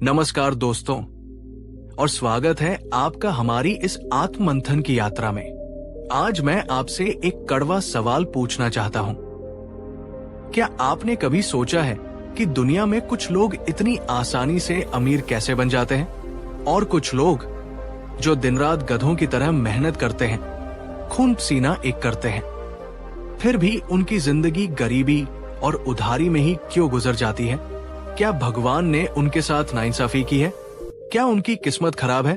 नमस्कार दोस्तों, और स्वागत है आपका हमारी इस आत्म मंथन की यात्रा में। आज मैं आपसे एक कड़वा सवाल पूछना चाहता हूं। क्या आपने कभी सोचा है कि दुनिया में कुछ लोग इतनी आसानी से अमीर कैसे बन जाते हैं, और कुछ लोग जो दिन रात गधों की तरह मेहनत करते हैं, खून पसीना एक करते हैं, फिर भी उनकी जिंदगी गरीबी और उधारी में ही क्यों गुजर जाती है? क्या भगवान ने उनके साथ नाइंसाफी की है? क्या उनकी किस्मत खराब है,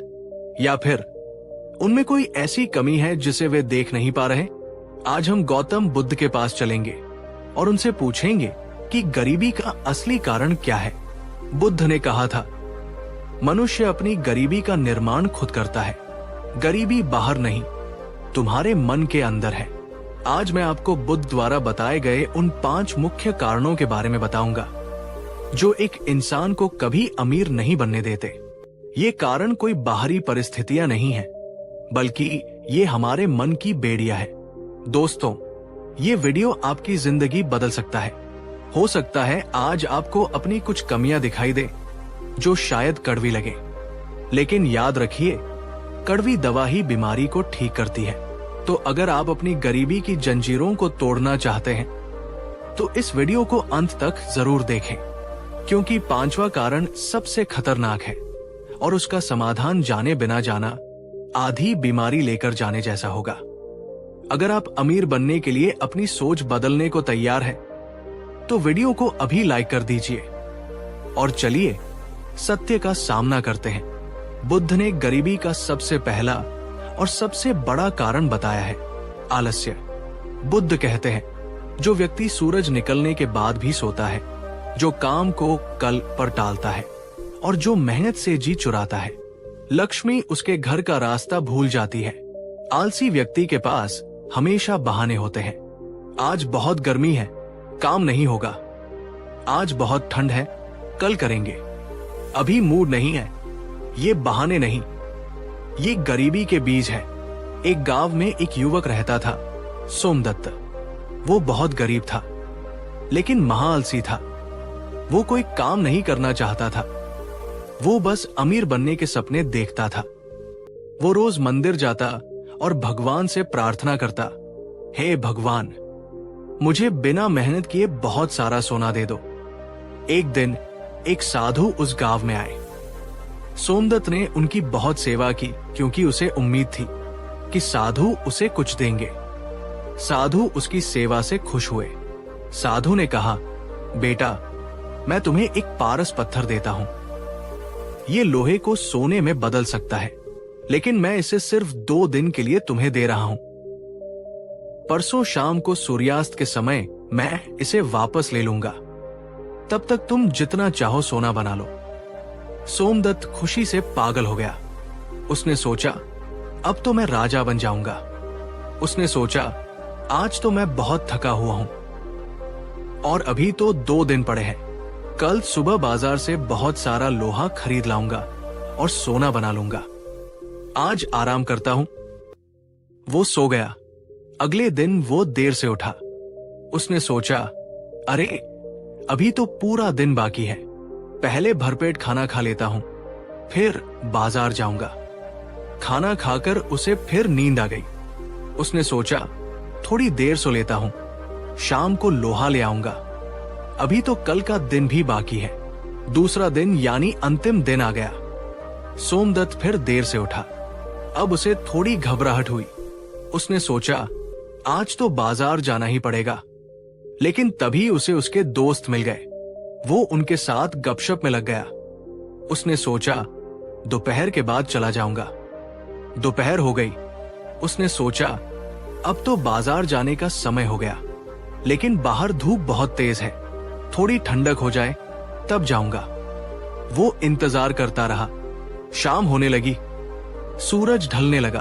या फिर उनमें कोई ऐसी कमी है जिसे वे देख नहीं पा रहे? आज हम गौतम बुद्ध के पास चलेंगे और उनसे पूछेंगे कि गरीबी का असली कारण क्या है। बुद्ध ने कहा था, मनुष्य अपनी गरीबी का निर्माण खुद करता है। गरीबी बाहर नहीं, तुम्हारे मन के अंदर है। आज मैं आपको बुद्ध द्वारा बताए गए उन 5 मुख्य कारणों के बारे में बताऊंगा जो एक इंसान को कभी अमीर नहीं बनने देते। ये कारण कोई बाहरी परिस्थितियां नहीं है, बल्कि ये हमारे मन की बेड़ियां है। दोस्तों, ये वीडियो आपकी जिंदगी बदल सकता है। हो सकता है आज आपको अपनी कुछ कमियां दिखाई दे जो शायद कड़वी लगे, लेकिन याद रखिए, कड़वी दवा ही बीमारी को ठीक करती है। तो अगर आप अपनी गरीबी की जंजीरों को तोड़ना चाहते हैं तो इस वीडियो को अंत तक जरूर देखें, क्योंकि 5वां कारण सबसे खतरनाक है और उसका समाधान जाने बिना जाना आधी बीमारी लेकर जाने जैसा होगा। अगर आप अमीर बनने के लिए अपनी सोच बदलने को तैयार हैं, तो वीडियो को अभी लाइक कर दीजिए और चलिए सत्य का सामना करते हैं। बुद्ध ने गरीबी का सबसे पहला और सबसे बड़ा कारण बताया है, आलस्य। बुद्ध कहते हैं, जो व्यक्ति सूरज निकलने के बाद भी सोता है, जो काम को कल पर टालता है और जो मेहनत से जी चुराता है, लक्ष्मी उसके घर का रास्ता भूल जाती है। आलसी व्यक्ति के पास हमेशा बहाने होते हैं। आज बहुत गर्मी है, काम नहीं होगा। आज बहुत ठंड है, कल करेंगे। अभी मूड नहीं है, ये बहाने नहीं, ये गरीबी के बीज है। एक गांव में एक युवक रहता था, सोमदत्त। वो बहुत गरीब था, लेकिन महाआलसी था। वो कोई काम नहीं करना चाहता था, वो बस अमीर बनने के सपने देखता था। वो रोज मंदिर जाता और भगवान से प्रार्थना करता, हे भगवान, मुझे बिना मेहनत किए बहुत सारा सोना दे दो। एक दिन एक साधु उस गांव में आए। सोमदत्त ने उनकी बहुत सेवा की, क्योंकि उसे उम्मीद थी कि साधु उसे कुछ देंगे। साधु उसकी सेवा से खुश हुए। साधु ने कहा, बेटा, मैं तुम्हें एक पारस पत्थर देता हूं। ये लोहे को सोने में बदल सकता है, लेकिन मैं इसे सिर्फ 2 दिन के लिए तुम्हें दे रहा हूं। परसों शाम को सूर्यास्त के समय मैं इसे वापस ले लूंगा। तब तक तुम जितना चाहो सोना बना लो। सोमदत्त खुशी से पागल हो गया। उसने सोचा, अब तो मैं राजा बन जाऊंगा। उसने सोचा, आज तो मैं बहुत थका हुआ हूं और अभी तो 2 दिन पड़े हैं। कल सुबह बाजार से बहुत सारा लोहा खरीद लाऊंगा और सोना बना लूंगा। आज आराम करता हूं। वो सो गया। अगले दिन वो देर से उठा। उसने सोचा, अरे, अभी तो पूरा दिन बाकी है। पहले भरपेट खाना खा लेता हूं, फिर बाजार जाऊंगा। खाना खाकर उसे फिर नींद आ गई। उसने सोचा, थोड़ी देर सो लेता हूं, शाम को लोहा ले आऊंगा। अभी तो कल का दिन भी बाकी है। दूसरा दिन यानी अंतिम दिन आ गया। सोमदत्त फिर देर से उठा। अब उसे थोड़ी घबराहट हुई। उसने सोचा, आज तो बाजार जाना ही पड़ेगा। लेकिन तभी उसे उसके दोस्त मिल गए। वो उनके साथ गपशप में लग गया। उसने सोचा, दोपहर के बाद चला जाऊंगा। दोपहर हो गई। उसने सोचा, अब तो बाजार जाने का समय हो गया, लेकिन बाहर धूप बहुत तेज है। थोड़ी ठंडक हो जाए तब जाऊंगा। वो इंतजार करता रहा। शाम होने लगी, सूरज ढलने लगा।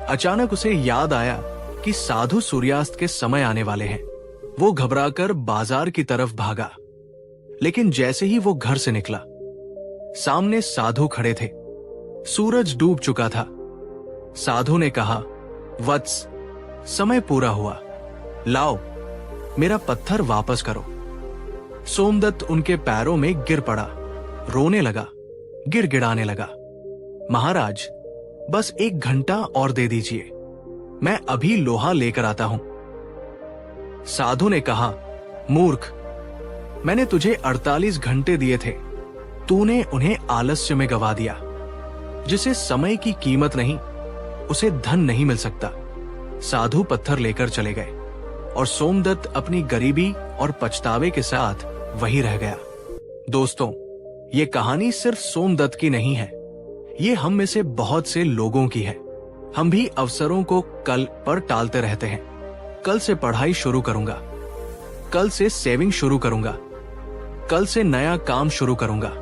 अचानक उसे याद आया कि साधु सूर्यास्त के समय आने वाले हैं। वो घबराकर बाजार की तरफ भागा, लेकिन जैसे ही वो घर से निकला, सामने साधु खड़े थे। सूरज डूब चुका था। साधु ने कहा, वत्स, समय पूरा हुआ, लाओ मेरा पत्थर वापस करो। सोमदत्त उनके पैरों में गिर पड़ा रोने लगा, गिड़गिड़ाने लगा। महाराज, बस 1 घंटा और दे दीजिए, मैं अभी लोहा लेकर आता हूं। साधु ने कहा, मूर्ख, मैंने तुझे 48 घंटे दिए थे, तूने उन्हें आलस्य में गवा दिया। जिसे समय की कीमत नहीं, उसे धन नहीं मिल सकता। साधु पत्थर लेकर चले गए और सोमदत्त अपनी गरीबी और पछतावे के साथ वहीं रह गया। दोस्तों, ये कहानी सिर्फ सोमदत्त की नहीं है, ये हम में से बहुत से लोगों की है। हम भी अवसरों को कल पर टालते रहते हैं। कल से पढ़ाई शुरू करूंगा, कल से सेविंग शुरू करूंगा, कल से नया काम शुरू करूंगा।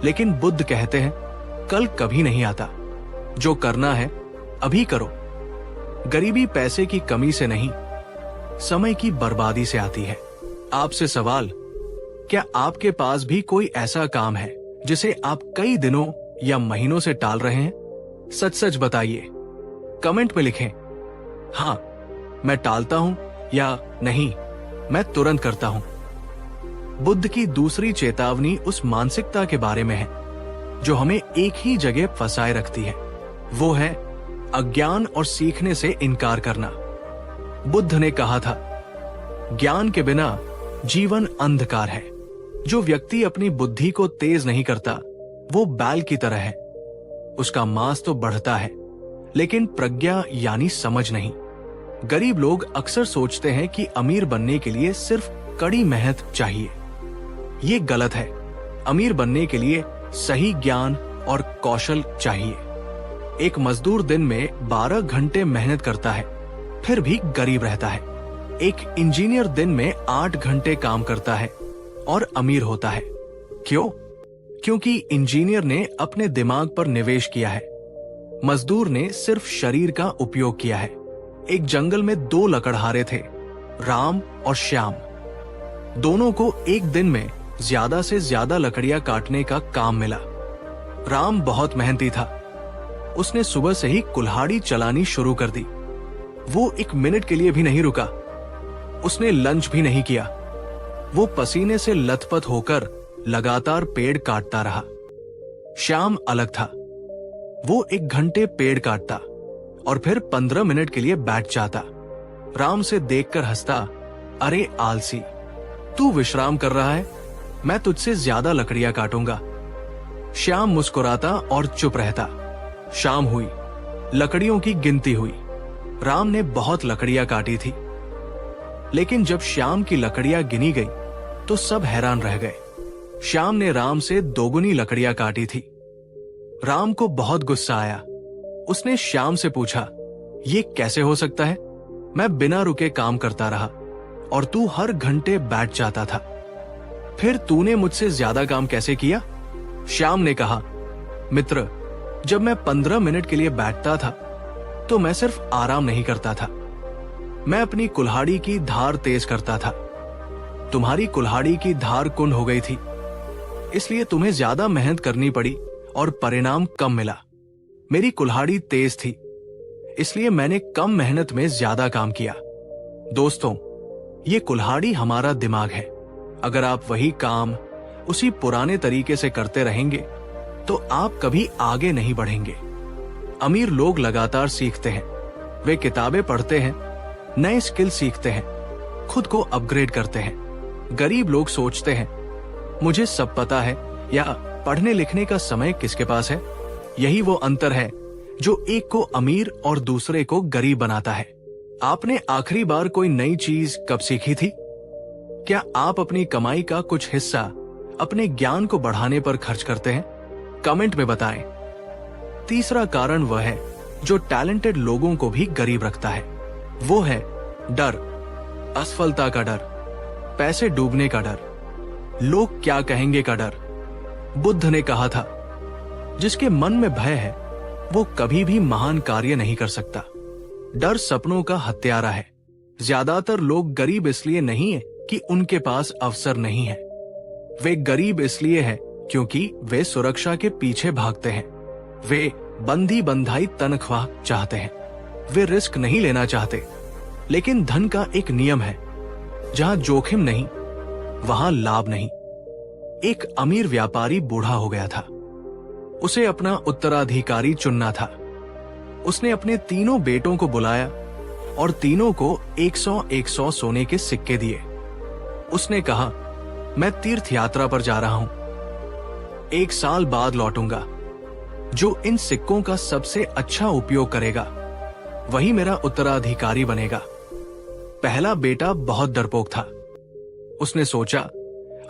लेकिन बुद्ध कहते हैं, कल कभी नहीं आता, जो करना है अभी करो। गरीबी पैसे की कमी से नहीं, समय की बर्बादी से आती है। आपसे सवाल, क्या आपके पास भी कोई ऐसा काम है जिसे आप कई दिनों या महीनों से टाल रहे हैं? सच सच बताइए, कमेंट में लिखें। हाँ, मैं टालता हूं, या नहीं, मैं तुरंत करता हूं। बुद्ध की दूसरी चेतावनी उस मानसिकता के बारे में है जो हमें एक ही जगह फंसाए रखती है। वो है अज्ञान और सीखने से इनकार करना। बुद्ध ने कहा था, ज्ञान के बिना जीवन अंधकार है। जो व्यक्ति अपनी बुद्धि को तेज नहीं करता, वो बैल की तरह है। उसका मांस तो बढ़ता है, लेकिन प्रज्ञा यानी समझ नहीं। गरीब लोग अक्सर सोचते हैं कि अमीर बनने के लिए सिर्फ कड़ी मेहनत चाहिए। ये गलत है। अमीर बनने के लिए सही ज्ञान और कौशल चाहिए। एक मजदूर दिन में 12 घंटे मेहनत करता है, फिर भी गरीब रहता है। एक इंजीनियर दिन में 8 घंटे काम करता है और अमीर होता है। क्यों? क्योंकि इंजीनियर ने अपने दिमाग पर निवेश किया है, मजदूर ने सिर्फ शरीर का उपयोग किया है। एक जंगल में 2 लकड़हारे थे, राम और श्याम। दोनों को एक दिन में ज्यादा से ज्यादा लकड़ियां काटने का काम मिला। राम बहुत मेहनती था। उसने सुबह से ही कुल्हाड़ी चलानी शुरू कर दी। वो 1 मिनट के लिए भी नहीं रुका। उसने लंच भी नहीं किया। वो पसीने से लथपथ होकर लगातार पेड़ काटता रहा। श्याम अलग था। वो 1 घंटे पेड़ काटता और फिर 15 मिनट के लिए बैठ जाता। राम से देखकर हंसता, अरे आलसी, तू विश्राम कर रहा है, मैं तुझसे ज्यादा लकड़ियां काटूंगा। श्याम मुस्कुराता और चुप रहता। शाम हुई, लकड़ियों की गिनती हुई। राम ने बहुत लकड़ियां काटी थी, लेकिन जब श्याम की लकड़ियां गिनी गई तो सब हैरान रह गए। श्याम ने राम से 2 गुनी लकड़ियां काटी थी। राम को बहुत गुस्सा आया। उसने श्याम से पूछा, ये कैसे हो सकता है? मैं बिना रुके काम करता रहा और तू हर घंटे बैठ जाता था। फिर तूने मुझसे ज्यादा काम कैसे किया? श्याम ने कहा, मित्र, जब मैं 15 मिनट के लिए बैठता था तो मैं सिर्फ आराम नहीं करता था, मैं अपनी कुल्हाड़ी की धार तेज करता था। तुम्हारी कुल्हाड़ी की धार कुंद हो गई थी, इसलिए तुम्हें ज्यादा मेहनत करनी पड़ी और परिणाम कम मिला। मेरी कुल्हाड़ी तेज थी, इसलिए मैंने कम मेहनत में ज्यादा काम किया। दोस्तों, ये कुल्हाड़ी हमारा दिमाग है। अगर आप वही काम उसी पुराने तरीके से करते रहेंगे तो आप कभी आगे नहीं बढ़ेंगे। अमीर लोग लगातार सीखते हैं। वे किताबें पढ़ते हैं, नए स्किल सीखते हैं, खुद को अपग्रेड करते हैं। गरीब लोग सोचते हैं, मुझे सब पता है, या पढ़ने लिखने का समय किसके पास है। यही वो अंतर है जो एक को अमीर और दूसरे को गरीब बनाता है। आपने आखिरी बार कोई नई चीज कब सीखी थी? क्या आप अपनी कमाई का कुछ हिस्सा अपने ज्ञान को बढ़ाने पर खर्च करते हैं? कमेंट में बताएं। तीसरा कारण वह है जो टैलेंटेड लोगों को भी गरीब रखता है। वो है डर, असफलता का डर, पैसे डूबने का डर, लोग क्या कहेंगे का डर। बुद्ध ने कहा था, जिसके मन में भय है वो कभी भी महान कार्य नहीं कर सकता। डर सपनों का हत्यारा है। ज्यादातर लोग गरीब इसलिए नहीं है कि उनके पास अवसर नहीं है। वे गरीब इसलिए है क्योंकि वे सुरक्षा के पीछे भागते हैं। वे बंधी बंधाई तनख्वाह चाहते हैं। वे रिस्क नहीं लेना चाहते। लेकिन धन का एक नियम है, जहां जोखिम नहीं, वहां लाभ नहीं। एक अमीर व्यापारी बूढ़ा हो गया था। उसे अपना उत्तराधिकारी चुनना था। उसने अपने तीनों बेटों को बुलाया और तीनों को 100-100 सोने के सिक्के दिए। उसने कहा, मैं तीर्थ यात्रा पर जा रहा हूं, 1 साल बाद लौटूंगा। जो इन सिक्कों का सबसे अच्छा उपयोग करेगा वही मेरा उत्तराधिकारी बनेगा। पहला बेटा बहुत डरपोक था। उसने सोचा,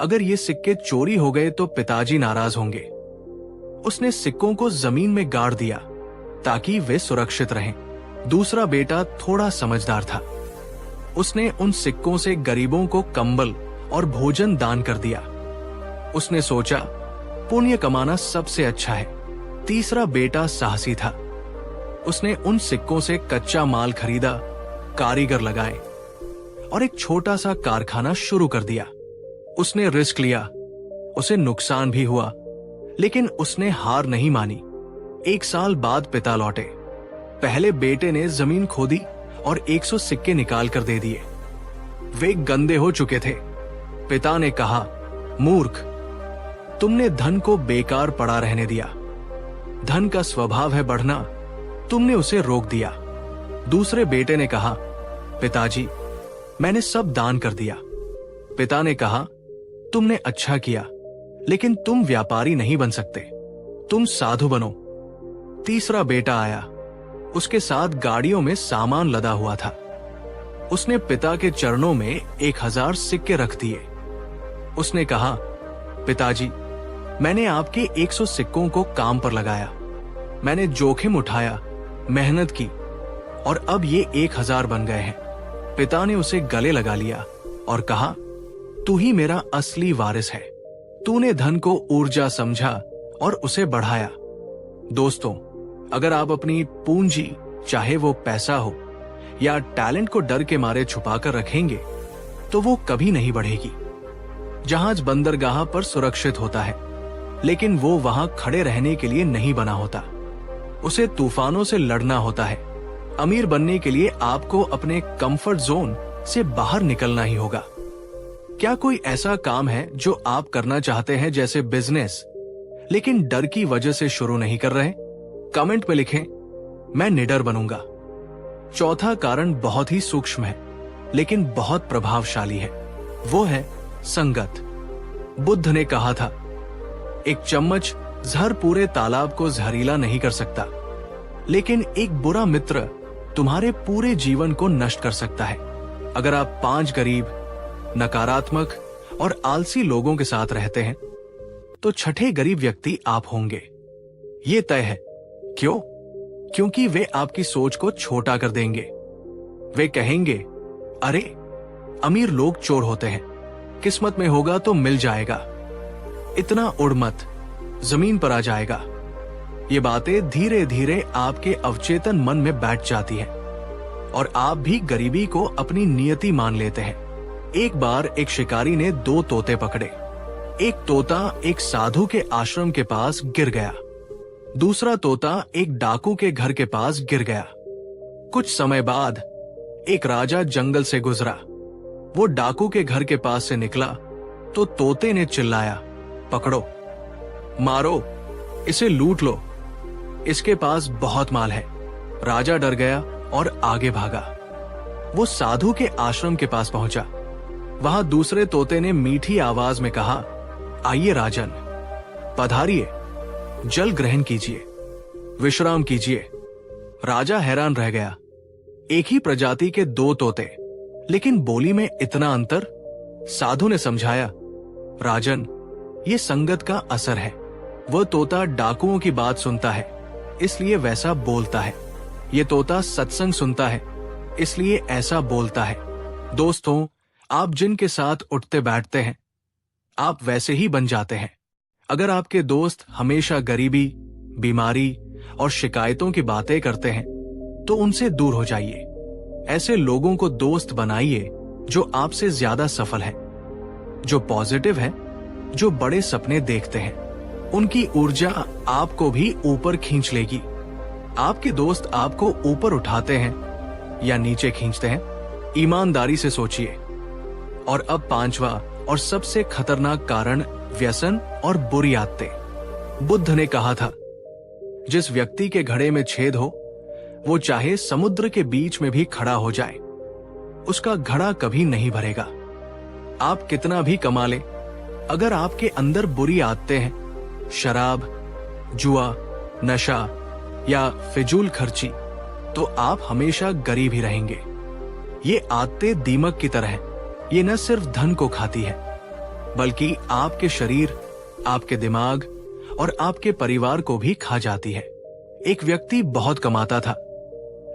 अगर ये सिक्के चोरी हो गए तो पिताजी नाराज होंगे। उसने सिक्कों को जमीन में गाड़ दिया ताकि वे सुरक्षित रहें। दूसरा बेटा थोड़ा समझदार था। उसने उन सिक्कों से गरीबों को कंबल और भोजन दान कर दिया। उसने सोचा, पुण्य कमाना सबसे अच्छा है। तीसरा बेटा साहसी था। उसने उन सिक्कों से कच्चा माल खरीदा, कारीगर लगाए और एक छोटा सा कारखाना शुरू कर दिया। उसने रिस्क लिया, उसे नुकसान भी हुआ, लेकिन उसने हार नहीं मानी। 1 साल बाद पिता लौटे। पहले बेटे ने जमीन खोदी और 100 सिक्के निकाल कर दे दिए। वे गंदे हो चुके थे। पिता ने कहा, मूर्ख, तुमने धन को बेकार पड़ा रहने दिया। धन का स्वभाव है बढ़ना, तुमने उसे रोक दिया। दूसरे बेटे ने कहा, पिताजी, मैंने सब दान कर दिया। पिता ने कहा, तुमने अच्छा किया, लेकिन तुम व्यापारी नहीं बन सकते, तुम साधु बनो। तीसरा बेटा आया। उसके साथ गाड़ियों में सामान लदा हुआ था। उसने पिता के चरणों में 1000 सिक्के रख दिए। उसने कहा, पिताजी, मैंने आपके 100 सिक्कों को काम पर लगाया। मैंने जोखिम उठाया, मेहनत की और अब ये 1000 बन गए हैं। पिता ने उसे गले लगा लिया और कहा, तू ही मेरा असली वारिस है। तूने धन को ऊर्जा समझा और उसे बढ़ाया। दोस्तों, अगर आप अपनी पूंजी, चाहे वो पैसा हो या टैलेंट को डर के मारे छुपाकर रखेंगे तो वो कभी नहीं बढ़ेगी। जहाज बंदरगाह पर सुरक्षित होता है, लेकिन वो वहां खड़े रहने के लिए नहीं बना होता। उसे तूफानों से लड़ना होता है। अमीर बनने के लिए आपको अपने कंफर्ट जोन से बाहर निकलना ही होगा। क्या कोई ऐसा काम है जो आप करना चाहते हैं, जैसे बिजनेस, लेकिन डर की वजह से शुरू नहीं कर रहे? कमेंट में लिखें, मैं निडर बनूंगा। चौथा कारण बहुत ही सूक्ष्म है, लेकिन बहुत प्रभावशाली है। वो है संगत। बुद्ध ने कहा था, एक चम्मच जहर पूरे तालाब को जहरीला नहीं कर सकता, लेकिन एक बुरा मित्र तुम्हारे पूरे जीवन को नष्ट कर सकता है। अगर आप 5 गरीब, नकारात्मक और आलसी लोगों के साथ रहते हैं तो छठे गरीब व्यक्ति आप होंगे। ये तय है। क्यों? क्योंकि वे आपकी सोच को छोटा कर देंगे। वे कहेंगे, अरे, अमीर लोग चोर होते हैं, किस्मत में होगा तो मिल जाएगा, इतना उड़ मत, जमीन पर आ जाएगा। ये बातें धीरे धीरे आपके अवचेतन मन में बैठ जाती है और आप भी गरीबी को अपनी नियति मान लेते हैं। एक बार एक शिकारी ने 2 तोते पकड़े। एक तोता एक साधु के आश्रम के पास गिर गया। दूसरा तोता एक डाकू के घर के पास गिर गया। कुछ समय बाद एक राजा जंगल से गुजरा। वो डाकू के घर के पास से निकला तो तोते ने चिल्लाया, पकड़ो, मारो, इसे लूट लो, इसके पास बहुत माल है। राजा डर गया और आगे भागा। वो साधु के आश्रम के पास पहुंचा। वहां दूसरे तोते ने मीठी आवाज में कहा, आइए राजन, पधारिए, जल ग्रहण कीजिए, विश्राम कीजिए। राजा हैरान रह गया। एक ही प्रजाति के 2 तोते, लेकिन बोली में इतना अंतर। साधु ने समझाया, राजन, ये संगत का असर है। वह तोता डाकुओं की बात सुनता है, इसलिए वैसा बोलता है। ये तोता सत्संग सुनता है, इसलिए ऐसा बोलता है। दोस्तों, आप जिनके साथ उठते बैठते हैं, आप वैसे ही बन जाते हैं। अगर आपके दोस्त हमेशा गरीबी, बीमारी और शिकायतों की बातें करते हैं तो उनसे दूर हो जाइए। ऐसे लोगों को दोस्त बनाइए जो आपसे ज्यादा सफल हैं, जो पॉजिटिव हैं, जो बड़े सपने देखते हैं। उनकी ऊर्जा आपको भी ऊपर खींच लेगी। आपके दोस्त आपको ऊपर उठाते हैं या नीचे खींचते हैं, ईमानदारी से सोचिए। और अब 5वां और सबसे खतरनाक कारण व्यसन और बुरी आदतें। बुद्ध ने कहा था, जिस व्यक्ति के घड़े में छेद हो, वो चाहे समुद्र के बीच में भी खड़ा हो जाए, उसका घड़ा कभी नहीं भरेगा। आप कितना भी कमा लें, अगर आपके अंदर बुरी आदतें हैं, शराब, जुआ, नशा या फिजूल खर्ची, तो आप हमेशा गरीब ही रहेंगे। ये आदतें दीमक की तरह हैं। ये न सिर्फ धन को खाती है, बल्कि आपके शरीर, आपके दिमाग और आपके परिवार को भी खा जाती है। एक व्यक्ति बहुत कमाता था,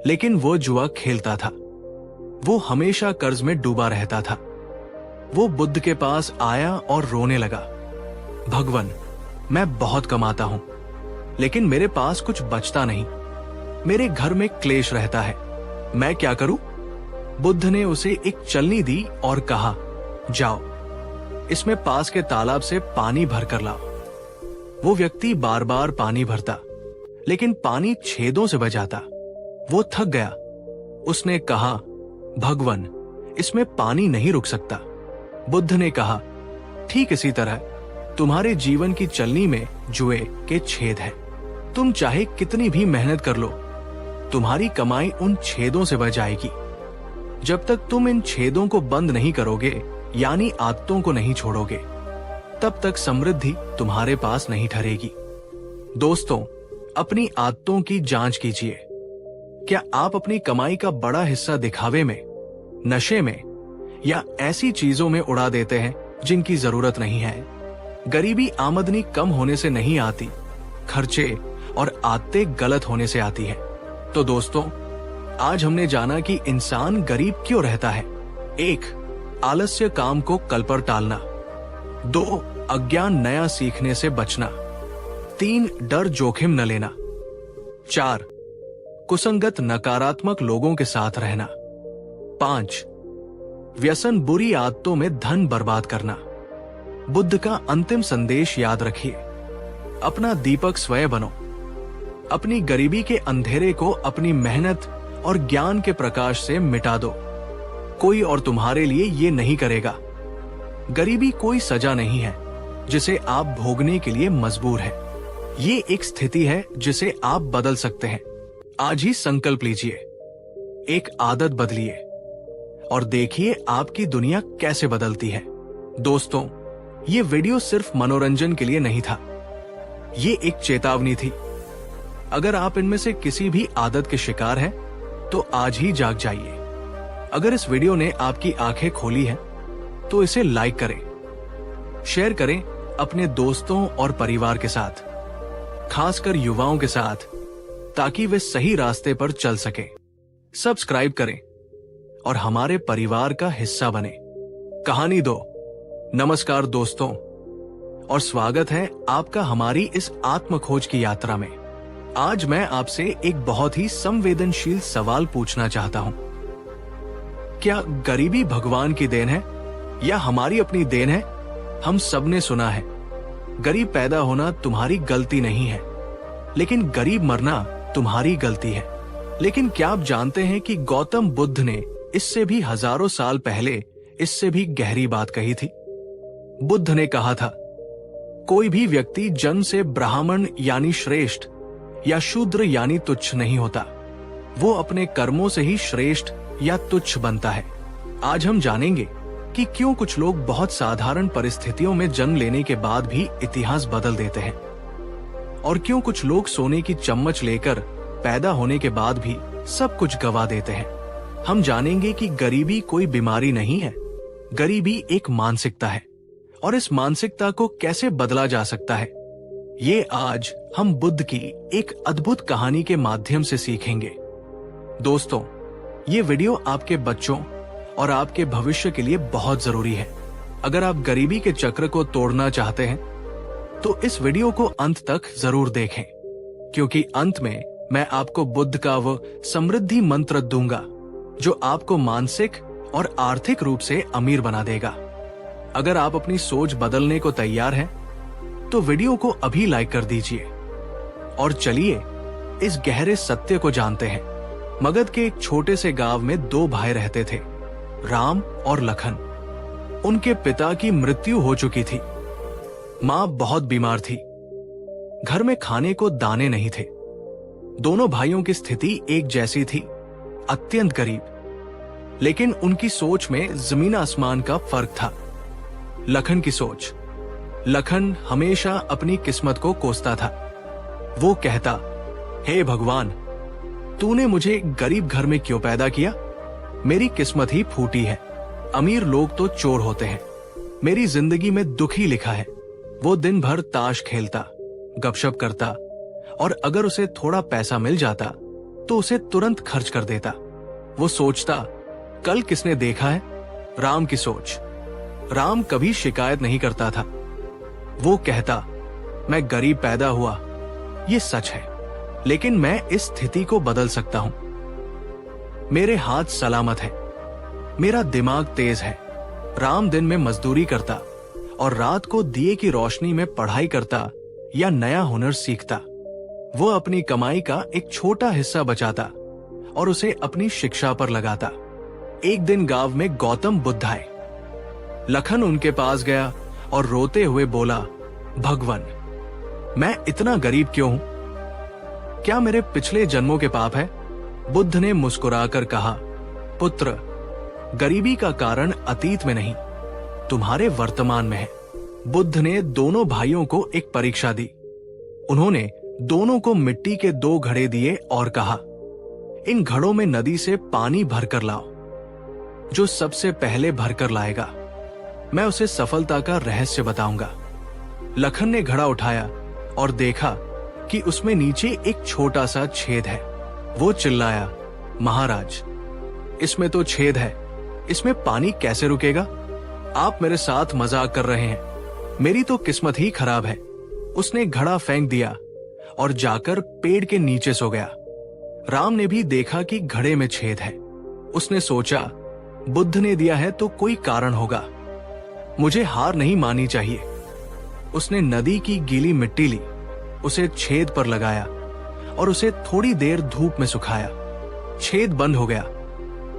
लेकिन वो जुआ खेलता था। वो हमेशा कर्ज में डूबा रहता था। वो बुद्ध के पास आया और रोने लगा, भगवान, मैं बहुत कमाता हूं, लेकिन मेरे पास कुछ बचता नहीं। मेरे घर में क्लेश रहता है, मैं क्या करूं? बुद्ध ने उसे एक चलनी दी और कहा, जाओ, इसमें पास के तालाब से पानी भर कर लाओ। वो व्यक्ति बार बार पानी भरता, लेकिन पानी छेदों से बजाता। वो थक गया। उसने कहा, भगवान, इसमें पानी नहीं रुक सकता। बुद्ध ने कहा, ठीक इसी तरह तुम्हारे जीवन की चलनी में जुए के छेद है। तुम चाहे कितनी भी मेहनत कर लो, तुम्हारी कमाई उन छेदों से बच जाएगी। जब तक तुम इन छेदों को बंद नहीं करोगे, यानी आदतों को नहीं छोड़ोगे, तब तक समृद्धि तुम्हारे पास नहीं ठहरेगी। दोस्तों, अपनी आदतों की जांच कीजिए। क्या आप अपनी कमाई का बड़ा हिस्सा दिखावे में, नशे में या ऐसी चीजों में उड़ा देते हैं जिनकी जरूरत नहीं है? गरीबी आमदनी कम होने से नहीं आती, खर्चे और आदतें गलत होने से आती है। तो दोस्तों, आज हमने जाना कि इंसान गरीब क्यों रहता है। 1. आलस्य, काम को कल पर टालना। 2. अज्ञान, नया सीखने से बचना। 3. डर, जोखिम न लेना। 4. कुसंगत, नकारात्मक लोगों के साथ रहना। 5. व्यसन, बुरी आदतों में धन बर्बाद करना। बुद्ध का अंतिम संदेश याद रखिए, अपना दीपक स्वयं बनो। अपनी गरीबी के अंधेरे को अपनी मेहनत और ज्ञान के प्रकाश से मिटा दो। कोई और तुम्हारे लिए ये नहीं करेगा। गरीबी कोई सजा नहीं है जिसे आप भोगने के लिए मजबूर हैं। ये एक स्थिति है जिसे आप बदल सकते हैं। आज ही संकल्प लीजिए, एक आदत बदलिए और देखिए आपकी दुनिया कैसे बदलती है। दोस्तों, ये वीडियो सिर्फ मनोरंजन के लिए नहीं था, ये एक चेतावनी थी। अगर आप इनमें से किसी भी आदत के शिकार हैं, तो आज ही जाग जाइए। अगर इस वीडियो ने आपकी आंखें खोली हैं, तो इसे लाइक करें, शेयर करें अपने दोस्तों और परिवार के साथ, खासकर युवाओं के साथ, ताकि वे सही रास्ते पर चल सके। सब्सक्राइब करें और हमारे परिवार का हिस्सा बने। कहानी 2। नमस्कार दोस्तों, और स्वागत है आपका हमारी इस आत्मखोज की यात्रा में। आज मैं आपसे एक बहुत ही संवेदनशील सवाल पूछना चाहता हूं। क्या गरीबी भगवान की देन है या हमारी अपनी देन है? हम सबने सुना है, गरीब पैदा होना तुम्हारी गलती नहीं है, लेकिन गरीब मरना तुम्हारी गलती है। लेकिन क्या आप जानते हैं कि गौतम बुद्ध ने इससे भी हजारों साल पहले इससे भी गहरी बात कही थी। बुद्ध ने कहा था, कोई भी व्यक्ति जन्म से ब्राह्मण यानी श्रेष्ठ या शूद्र यानी तुच्छ नहीं होता, वो अपने कर्मों से ही श्रेष्ठ या तुच्छ बनता है। आज हम जानेंगे कि क्यों कुछ लोग बहुत साधारण परिस्थितियों में जन्म लेने के बाद भी इतिहास बदल देते हैं, और क्यों कुछ लोग सोने की चम्मच लेकर पैदा होने के बाद भी सब कुछ गवा देते हैं। हम जानेंगे कि गरीबी कोई बीमारी नहीं है, गरीबी एक मानसिकता है, और इस मानसिकता को कैसे बदला जा सकता है, ये आज हम बुद्ध की एक अद्भुत कहानी के माध्यम से सीखेंगे। दोस्तों, ये वीडियो आपके बच्चों और आपके भविष्य के लिए बहुत जरूरी है। अगर आप गरीबी के चक्र को तोड़ना चाहते हैं, तो इस वीडियो को अंत तक जरूर देखें, क्योंकि अंत में मैं आपको बुद्ध का वो समृद्धि मंत्र दूंगा जो आपको मानसिक और आर्थिक रूप से अमीर बना देगा। अगर आप अपनी सोच बदलने को तैयार हैं, तो वीडियो को अभी लाइक कर दीजिए और चलिए इस गहरे सत्य को जानते हैं। मगध के एक छोटे से गांव में 2 भाई रहते थे, राम और लखन। उनके पिता की मृत्यु हो चुकी थी। मां बहुत बीमार थी। घर में खाने को दाने नहीं थे। दोनों भाइयों की स्थिति एक जैसी थी, अत्यंत गरीब। लेकिन उनकी सोच में जमीन आसमान का फर्क था। लखन की सोच। लखन हमेशा अपनी किस्मत को कोसता था। वो कहता, हे भगवान, तूने मुझे गरीब घर में क्यों पैदा किया? मेरी किस्मत ही फूटी है। अमीर लोग तो चोर होते हैं। मेरी जिंदगी में दुख ही लिखा है। वो दिन भर ताश खेलता, गपशप करता, और अगर उसे थोड़ा पैसा मिल जाता तो उसे तुरंत खर्च कर देता। वो सोचता, कल किसने देखा है? राम की सोच। राम कभी शिकायत नहीं करता था। वो कहता, मैं गरीब पैदा हुआ, ये सच है, लेकिन मैं इस स्थिति को बदल सकता हूं। मेरे हाथ सलामत है, मेरा दिमाग तेज है। राम दिन में मजदूरी करता और रात को दिए की रोशनी में पढ़ाई करता या नया हुनर सीखता। वो अपनी कमाई का एक छोटा हिस्सा बचाता और उसे अपनी शिक्षा पर लगाता। एक दिन गांव में गौतम बुद्ध आए। लखन उनके पास गया और रोते हुए बोला, भगवान, मैं इतना गरीब क्यों हूं? क्या मेरे पिछले जन्मों के पाप है? बुद्ध ने मुस्कुराकर कहा, पुत्र, गरीबी का कारण अतीत में नहीं, तुम्हारे वर्तमान में है। बुद्ध ने दोनों भाइयों को एक परीक्षा दी। उन्होंने दोनों को मिट्टी के 2 घड़े दिए और कहा, इन घड़ों में नदी से पानी भरकर लाओ। जो सबसे पहले भरकर लाएगा, मैं उसे सफलता का रहस्य बताऊंगा। लखन ने घड़ा उठाया और देखा कि उसमें नीचे एक छोटा सा छेद है। वो चिल्लाया, महाराज, इसमें तो छेद है, इसमें पानी कैसे रुकेगा? आप मेरे साथ मजाक कर रहे हैं। मेरी तो किस्मत ही खराब है। उसने घड़ा फेंक दिया और जाकर पेड़ के नीचे सो गया। राम ने भी देखा कि घड़े में छेद है। उसने सोचा, बुद्ध ने दिया है तो कोई कारण होगा, मुझे हार नहीं माननी चाहिए। उसने नदी की गीली मिट्टी ली, उसे छेद पर लगाया और उसे थोड़ी देर धूप में सुखाया। छेद बंद हो गया।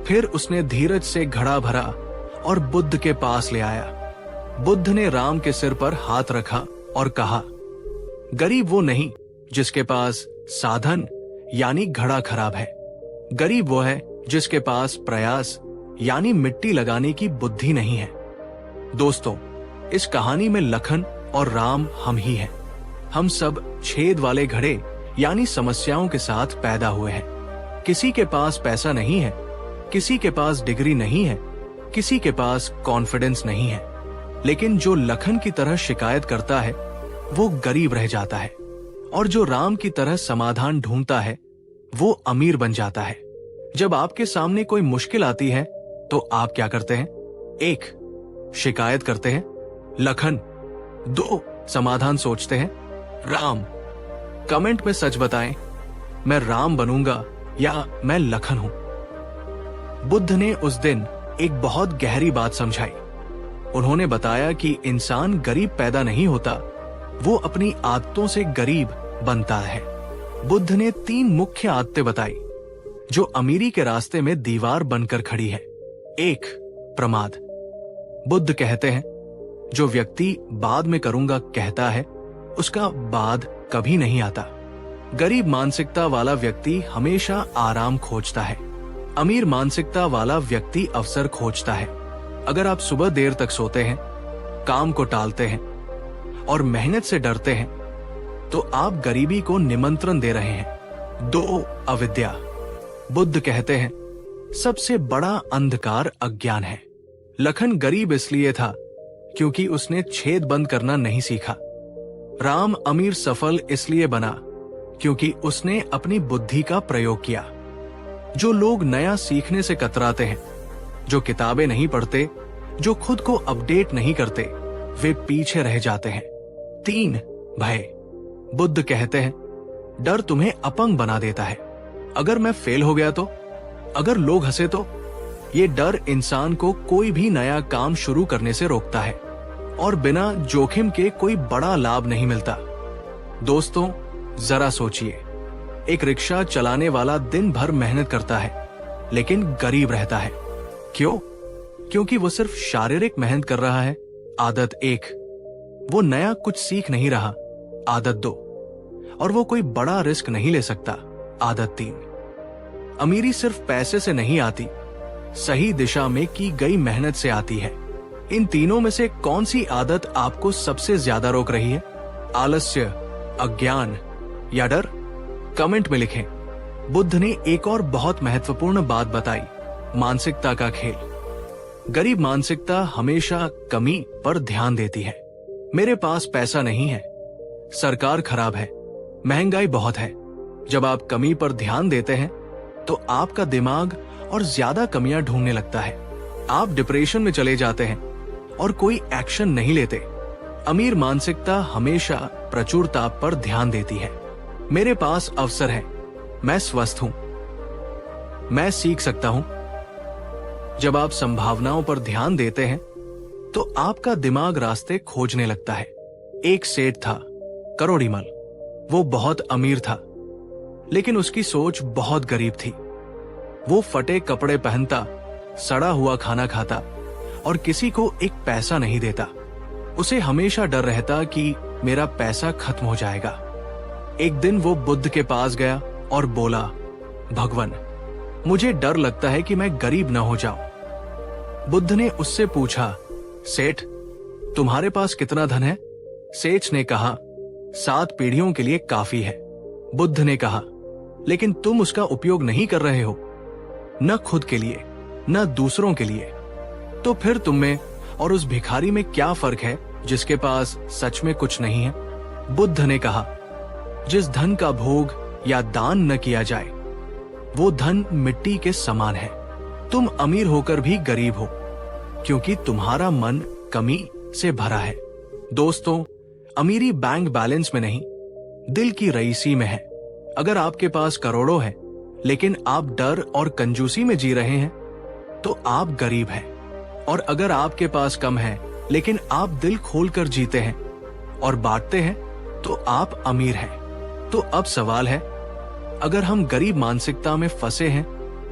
फिर उसने धीरज से घड़ा भरा और बुद्ध के पास ले आया। बुद्ध ने राम के सिर पर हाथ रखा और कहा, गरीब वो नहीं जिसके पास साधन यानी घड़ा खराब है। गरीब वो है जिसके पास प्रयास यानी मिट्टी लगाने की बुद्धि नहीं है। दोस्तों, इस कहानी में लखन और राम हम ही हैं। हम सब छेद वाले घड़े यानी समस्याओं के साथ पैदा हुए हैं। किसी के पास पैसा नहीं है, किसी के पास डिग्री नहीं है, किसी के पास कॉन्फिडेंस नहीं है, लेकिन जो लखन की तरह शिकायत करता है वो गरीब रह जाता है, और जो राम की तरह समाधान ढूंढता है वो अमीर बन जाता है। जब आपके सामने कोई मुश्किल आती है तो आप क्या करते हैं? 1, शिकायत करते हैं। लखन। 2, समाधान सोचते हैं। राम। कमेंट में सच बताएं, मैं राम बनूंगा या मैं लखन हूं। बुद्ध ने उस दिन एक बहुत गहरी बात समझाई। उन्होंने बताया कि इंसान गरीब पैदा नहीं होता, वो अपनी आदतों से गरीब बनता है। बुद्ध ने 3 मुख्य आदतें बताई जो अमीरी के रास्ते में दीवार बनकर खड़ी है। 1, प्रमाद। बुद्ध कहते हैं, जो व्यक्ति बाद में करूंगा कहता है, उसका बाद कभी नहीं आता। गरीब मानसिकता वाला व्यक्ति हमेशा आराम खोजता है। अमीर मानसिकता वाला व्यक्ति अवसर खोजता है। अगर आप सुबह देर तक सोते हैं, काम को टालते हैं और मेहनत से डरते हैं, तो आप गरीबी को निमंत्रण दे रहे हैं। 2, अविद्या। बुद्ध कहते हैं, सबसे बड़ा अंधकार अज्ञान है। लखन गरीब इसलिए था क्योंकि उसने छेद बंद करना नहीं सीखा। राम अमीर सफल इसलिए बना क्योंकि उसने अपनी बुद्धि का प्रयोग किया। जो लोग नया सीखने से कतराते हैं, जो किताबें नहीं पढ़ते, जो खुद को अपडेट नहीं करते, वे पीछे रह जाते हैं। 3, भय। बुद्ध कहते हैं, डर तुम्हें अपंग बना देता है। अगर मैं फेल हो गया तो, अगर लोग हंसे तो, ये डर इंसान को कोई भी नया काम शुरू करने से रोकता है और बिना जोखिम के कोई बड़ा लाभ नहीं मिलता। दोस्तों, जरा सोचिए, एक रिक्शा चलाने वाला दिन भर मेहनत करता है लेकिन गरीब रहता है। क्यों? क्योंकि वो सिर्फ शारीरिक मेहनत कर रहा है। आदत 1, वो नया कुछ सीख नहीं रहा। आदत 2, और वो कोई बड़ा रिस्क नहीं ले सकता। आदत 3, अमीरी सिर्फ पैसे से नहीं आती, सही दिशा में की गई मेहनत से आती है। इन तीनों में से कौन सी आदत आपको सबसे ज्यादा रोक रही है? आलस्य, अज्ञान या डर? कमेंट में लिखें। बुद्ध ने एक और बहुत महत्वपूर्ण बात बताई, मानसिकता का खेल। गरीब मानसिकता हमेशा कमी पर ध्यान देती है। मेरे पास पैसा नहीं है, सरकार खराब है, महंगाई बहुत है। जब आप कमी पर ध्यान देते हैं तो आपका दिमाग और ज्यादा कमियां ढूंढने लगता है। आप डिप्रेशन में चले जाते हैं और कोई एक्शन नहीं लेते। अमीर मानसिकता हमेशा प्रचुरता पर ध्यान देती है। मेरे पास अवसर है, मैं स्वस्थ हूं, मैं सीख सकता हूं। जब आप संभावनाओं पर ध्यान देते हैं तो आपका दिमाग रास्ते खोजने लगता है। एक सेठ था, करोड़ीमल। वो बहुत अमीर था, लेकिन उसकी सोच बहुत गरीब थी। वो फटे कपड़े पहनता, सड़ा हुआ खाना खाता और किसी को एक पैसा नहीं देता। उसे हमेशा डर रहता कि मेरा पैसा खत्म हो जाएगा। एक दिन वो बुद्ध के पास गया और बोला, भगवान, मुझे डर लगता है कि मैं गरीब न हो जाऊं। बुद्ध ने उससे पूछा, सेठ, तुम्हारे पास कितना धन है? सेठ ने कहा, 7 पीढ़ियों के लिए काफी है। बुद्ध ने कहा, लेकिन तुम उसका उपयोग नहीं कर रहे हो, न खुद के लिए न दूसरों के लिए। तो फिर तुम में और उस भिखारी में क्या फर्क है जिसके पास सच में कुछ नहीं है? बुद्ध ने कहा, जिस धन का भोग या दान न किया जाए वो धन मिट्टी के समान है। तुम अमीर होकर भी गरीब हो क्योंकि तुम्हारा मन कमी से भरा है। दोस्तों, अमीरी बैंक बैलेंस में नहीं, दिल की रईसी में है। अगर आपके पास करोड़ों है लेकिन आप डर और कंजूसी में जी रहे हैं तो आप गरीब हैं। और अगर आपके पास कम है लेकिन आप दिल खोलकर जीते हैं और बांटते हैं तो आप अमीर हैं। तो अब सवाल है, अगर हम गरीब मानसिकता में फंसे हैं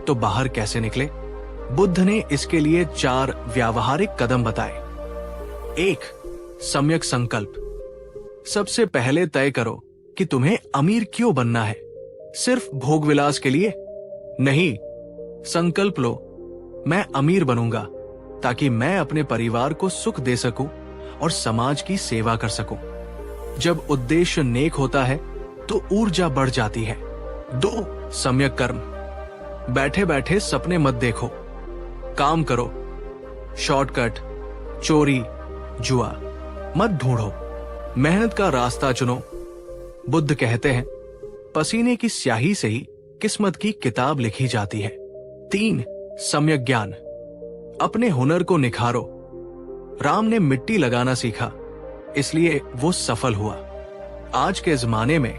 तो बाहर कैसे निकले? बुद्ध ने इसके लिए 4 व्यावहारिक कदम बताए। 1, सम्यक संकल्प। सबसे पहले तय करो कि तुम्हें अमीर क्यों बनना है। सिर्फ भोग विलास के लिए नहीं। संकल्प लो, मैं अमीर बनूंगा ताकि मैं अपने परिवार को सुख दे सकूं और समाज की सेवा कर सकूं। जब उद्देश्य नेक होता है तो ऊर्जा बढ़ जाती है। 2, सम्यक कर्म। बैठे बैठे सपने मत देखो, काम करो। शॉर्टकट, चोरी, जुआ मत ढूंढो, मेहनत का रास्ता चुनो। बुद्ध कहते हैं, पसीने की स्याही से ही किस्मत की किताब लिखी जाती है। 3, सम्यक ज्ञान। अपने हुनर को निखारो। राम ने मिट्टी लगाना सीखा, इसलिए वो सफल हुआ। आज के जमाने में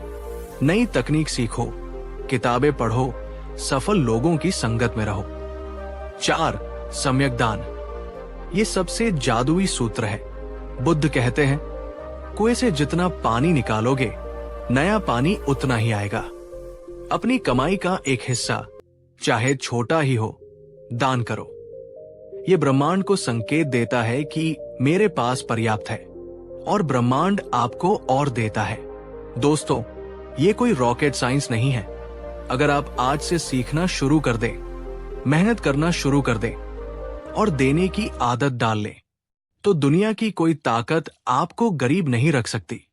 नई तकनीक सीखो, किताबें पढ़ो, सफल लोगों की संगत में रहो। 4, सम्यक दान। ये सबसे जादुई सूत्र है। बुद्ध कहते हैं, कुएं से जितना पानी निकालोगे नया पानी उतना ही आएगा। अपनी कमाई का एक हिस्सा, चाहे छोटा ही हो, दान करो। ये ब्रह्मांड को संकेत देता है कि मेरे पास पर्याप्त है और ब्रह्मांड आपको और देता है। दोस्तों, ये कोई रॉकेट साइंस नहीं है। अगर आप आज से सीखना शुरू कर दें, मेहनत करना शुरू कर दें और देने की आदत डाल लें, तो दुनिया की कोई ताकत आपको गरीब नहीं रख सकती।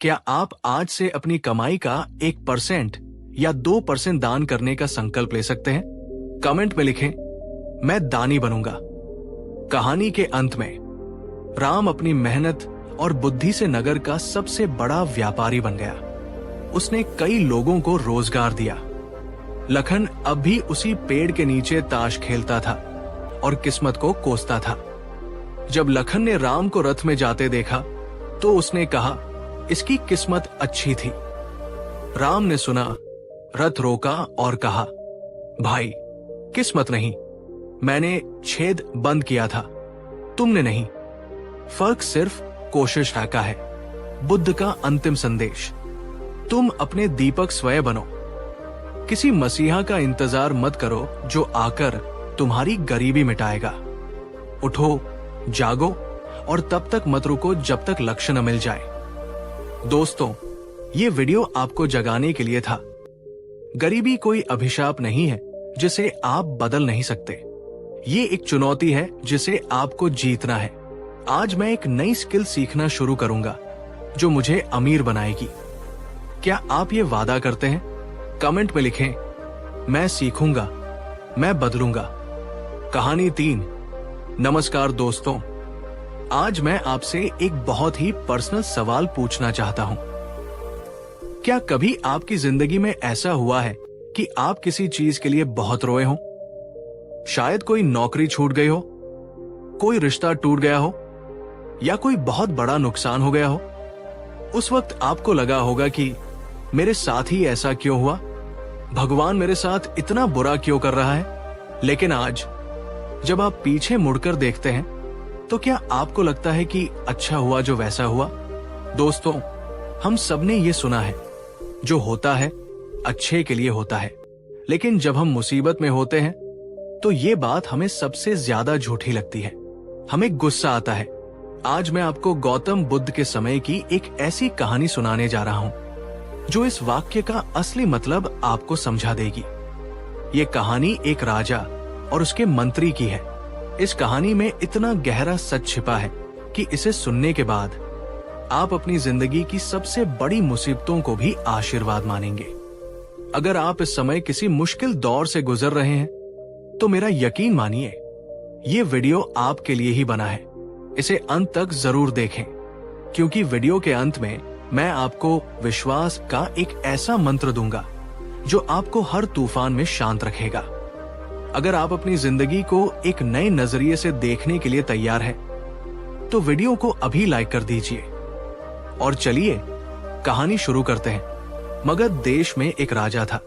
क्या आप आज से अपनी कमाई का 1% या 2% दान करने का संकल्प ले सकते हैं? कमेंट में लिखें, मैं दानी बनूंगा। कहानी के अंत में राम अपनी मेहनत और बुद्धि से नगर का सबसे बड़ा व्यापारी बन गया। उसने कई लोगों को रोजगार दिया। लखन अब भी उसी पेड़ के नीचे ताश खेलता था और किस्मत को कोसता था। जब लखन ने राम को रथ में जाते देखा तो उसने कहा, इसकी किस्मत अच्छी थी। राम ने सुना, रथ रोका और कहा, भाई, किस्मत नहीं, मैंने छेद बंद किया था, तुमने नहीं। फर्क सिर्फ कोशिश का है। बुद्ध का अंतिम संदेश, तुम अपने दीपक स्वयं बनो। किसी मसीहा का इंतजार मत करो जो आकर तुम्हारी गरीबी मिटाएगा। उठो, जागो और तब तक मत रुको जब तक लक्ष्य न मिल जाए। दोस्तों, ये वीडियो आपको जगाने के लिए था। गरीबी कोई अभिशाप नहीं है जिसे आप बदल नहीं सकते। ये एक चुनौती है जिसे आपको जीतना है। आज मैं एक नई स्किल सीखना शुरू करूंगा जो मुझे अमीर बनाएगी। क्या आप ये वादा करते हैं? कमेंट में लिखें, मैं सीखूंगा, मैं बदलूंगा। कहानी 3। नमस्कार दोस्तों, आज मैं आपसे एक बहुत ही पर्सनल सवाल पूछना चाहता हूं। क्या कभी आपकी जिंदगी में ऐसा हुआ है कि आप किसी चीज के लिए बहुत रोए हो? शायद कोई नौकरी छूट गई हो, कोई रिश्ता टूट गया हो या कोई बहुत बड़ा नुकसान हो गया हो। उस वक्त आपको लगा होगा कि मेरे साथ ही ऐसा क्यों हुआ, भगवान मेरे साथ इतना बुरा क्यों कर रहा है। लेकिन आज जब आप पीछे मुड़कर देखते हैं तो क्या आपको लगता है कि अच्छा हुआ जो वैसा हुआ? दोस्तों, हम सबने ये सुना है, जो होता है अच्छे के लिए होता है। लेकिन जब हम मुसीबत में होते हैं तो ये बात हमें सबसे ज्यादा झूठी लगती है। हमें गुस्सा आता है। आज मैं आपको गौतम बुद्ध के समय की एक ऐसी कहानी सुनाने जा रहा हूं जो इस वाक्य का असली मतलब आपको समझा देगी। ये कहानी एक राजा और उसके मंत्री की है। इस कहानी में इतना गहरा सच छिपा है कि इसे सुनने के बाद आप अपनी जिंदगी की सबसे बड़ी मुसीबतों को भी आशीर्वाद मानेंगे। अगर आप इस समय किसी मुश्किल दौर से गुजर रहे हैं तो मेरा यकीन मानिए, ये वीडियो आपके लिए ही बना है। इसे अंत तक जरूर देखें, क्योंकि वीडियो के अंत में मैं आपको विश्वास का एक ऐसा मंत्र दूंगा जो आपको हर तूफान में शांत रखेगा। अगर आप अपनी जिंदगी को एक नए नजरिए से देखने के लिए तैयार हैं, तो वीडियो को अभी लाइक कर दीजिए। और चलिए कहानी शुरू करते हैं। मगध देश में एक राजा था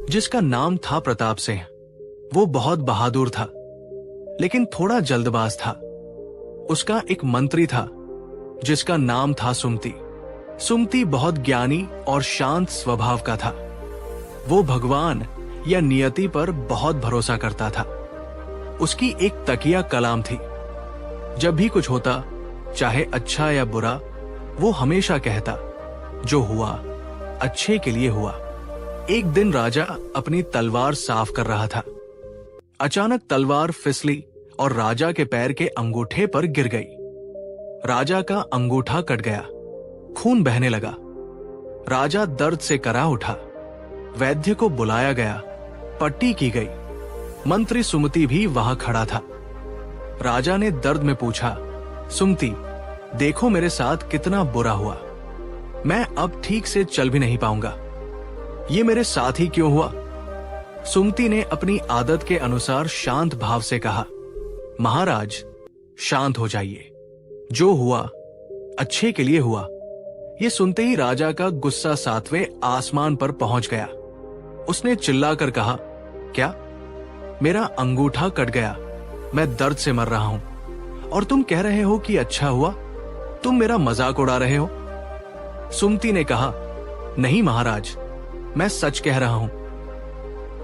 जिसका नाम था प्रताप सिंह। वो बहुत बहादुर था, लेकिन थोड़ा जल्दबाज था। उसका एक मंत्री था जिसका नाम था सुमति। सुमति बहुत ज्ञानी और शांत स्वभाव का था। वो भगवान या नियति पर बहुत भरोसा करता था। उसकी एक तकिया कलाम थी। जब भी कुछ होता, चाहे अच्छा या बुरा, वो हमेशा कहता, जो हुआ अच्छे के लिए हुआ। एक दिन राजा अपनी तलवार साफ कर रहा था। अचानक तलवार फिसली और राजा के पैर के अंगूठे पर गिर गई। राजा का अंगूठा कट गया, खून बहने लगा। राजा दर्द से करा उठा। वैद्य को बुलाया गया, पट्टी की गई। मंत्री सुमति भी वहां खड़ा था। राजा ने दर्द में पूछा, सुमति, देखो मेरे साथ कितना बुरा हुआ। मैं अब ठीक से चल भी नहीं पाऊंगा। ये मेरे साथ ही क्यों हुआ? सुमति ने अपनी आदत के अनुसार शांत भाव से कहा, महाराज, शांत हो जाइए। जो हुआ अच्छे के लिए हुआ। ये सुनते ही राजा का गुस्सा 7वें आसमान पर पहुंच गया। उसने चिल्लाकर कहा, क्या? मेरा अंगूठा कट गया, मैं दर्द से मर रहा हूं, और तुम कह रहे हो कि अच्छा हुआ? तुम मेरा मजाक उड़ा रहे हो। सुमति ने कहा, नहीं महाराज, मैं सच कह रहा हूं।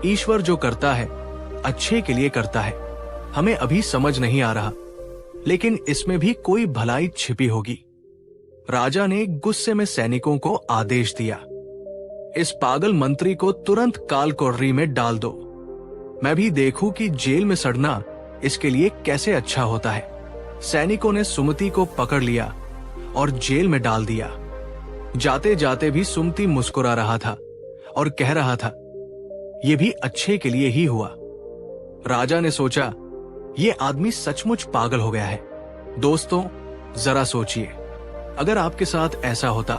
ईश्वर जो करता है अच्छे के लिए करता है। हमें अभी समझ नहीं आ रहा, लेकिन इसमें भी कोई भलाई छिपी होगी। राजा ने गुस्से में सैनिकों को आदेश दिया, इस पागल मंत्री को तुरंत कालकोठरी में डाल दो। मैं भी देखूं कि जेल में सड़ना इसके लिए कैसे अच्छा होता है। सैनिकों ने सुमति को पकड़ लिया और जेल में डाल दिया। जाते जाते भी सुमति मुस्कुरा रहा था और कह रहा था, ये भी अच्छे के लिए ही हुआ। राजा ने सोचा, ये आदमी सचमुच पागल हो गया है। दोस्तों, जरा सोचिए, अगर आपके साथ ऐसा होता,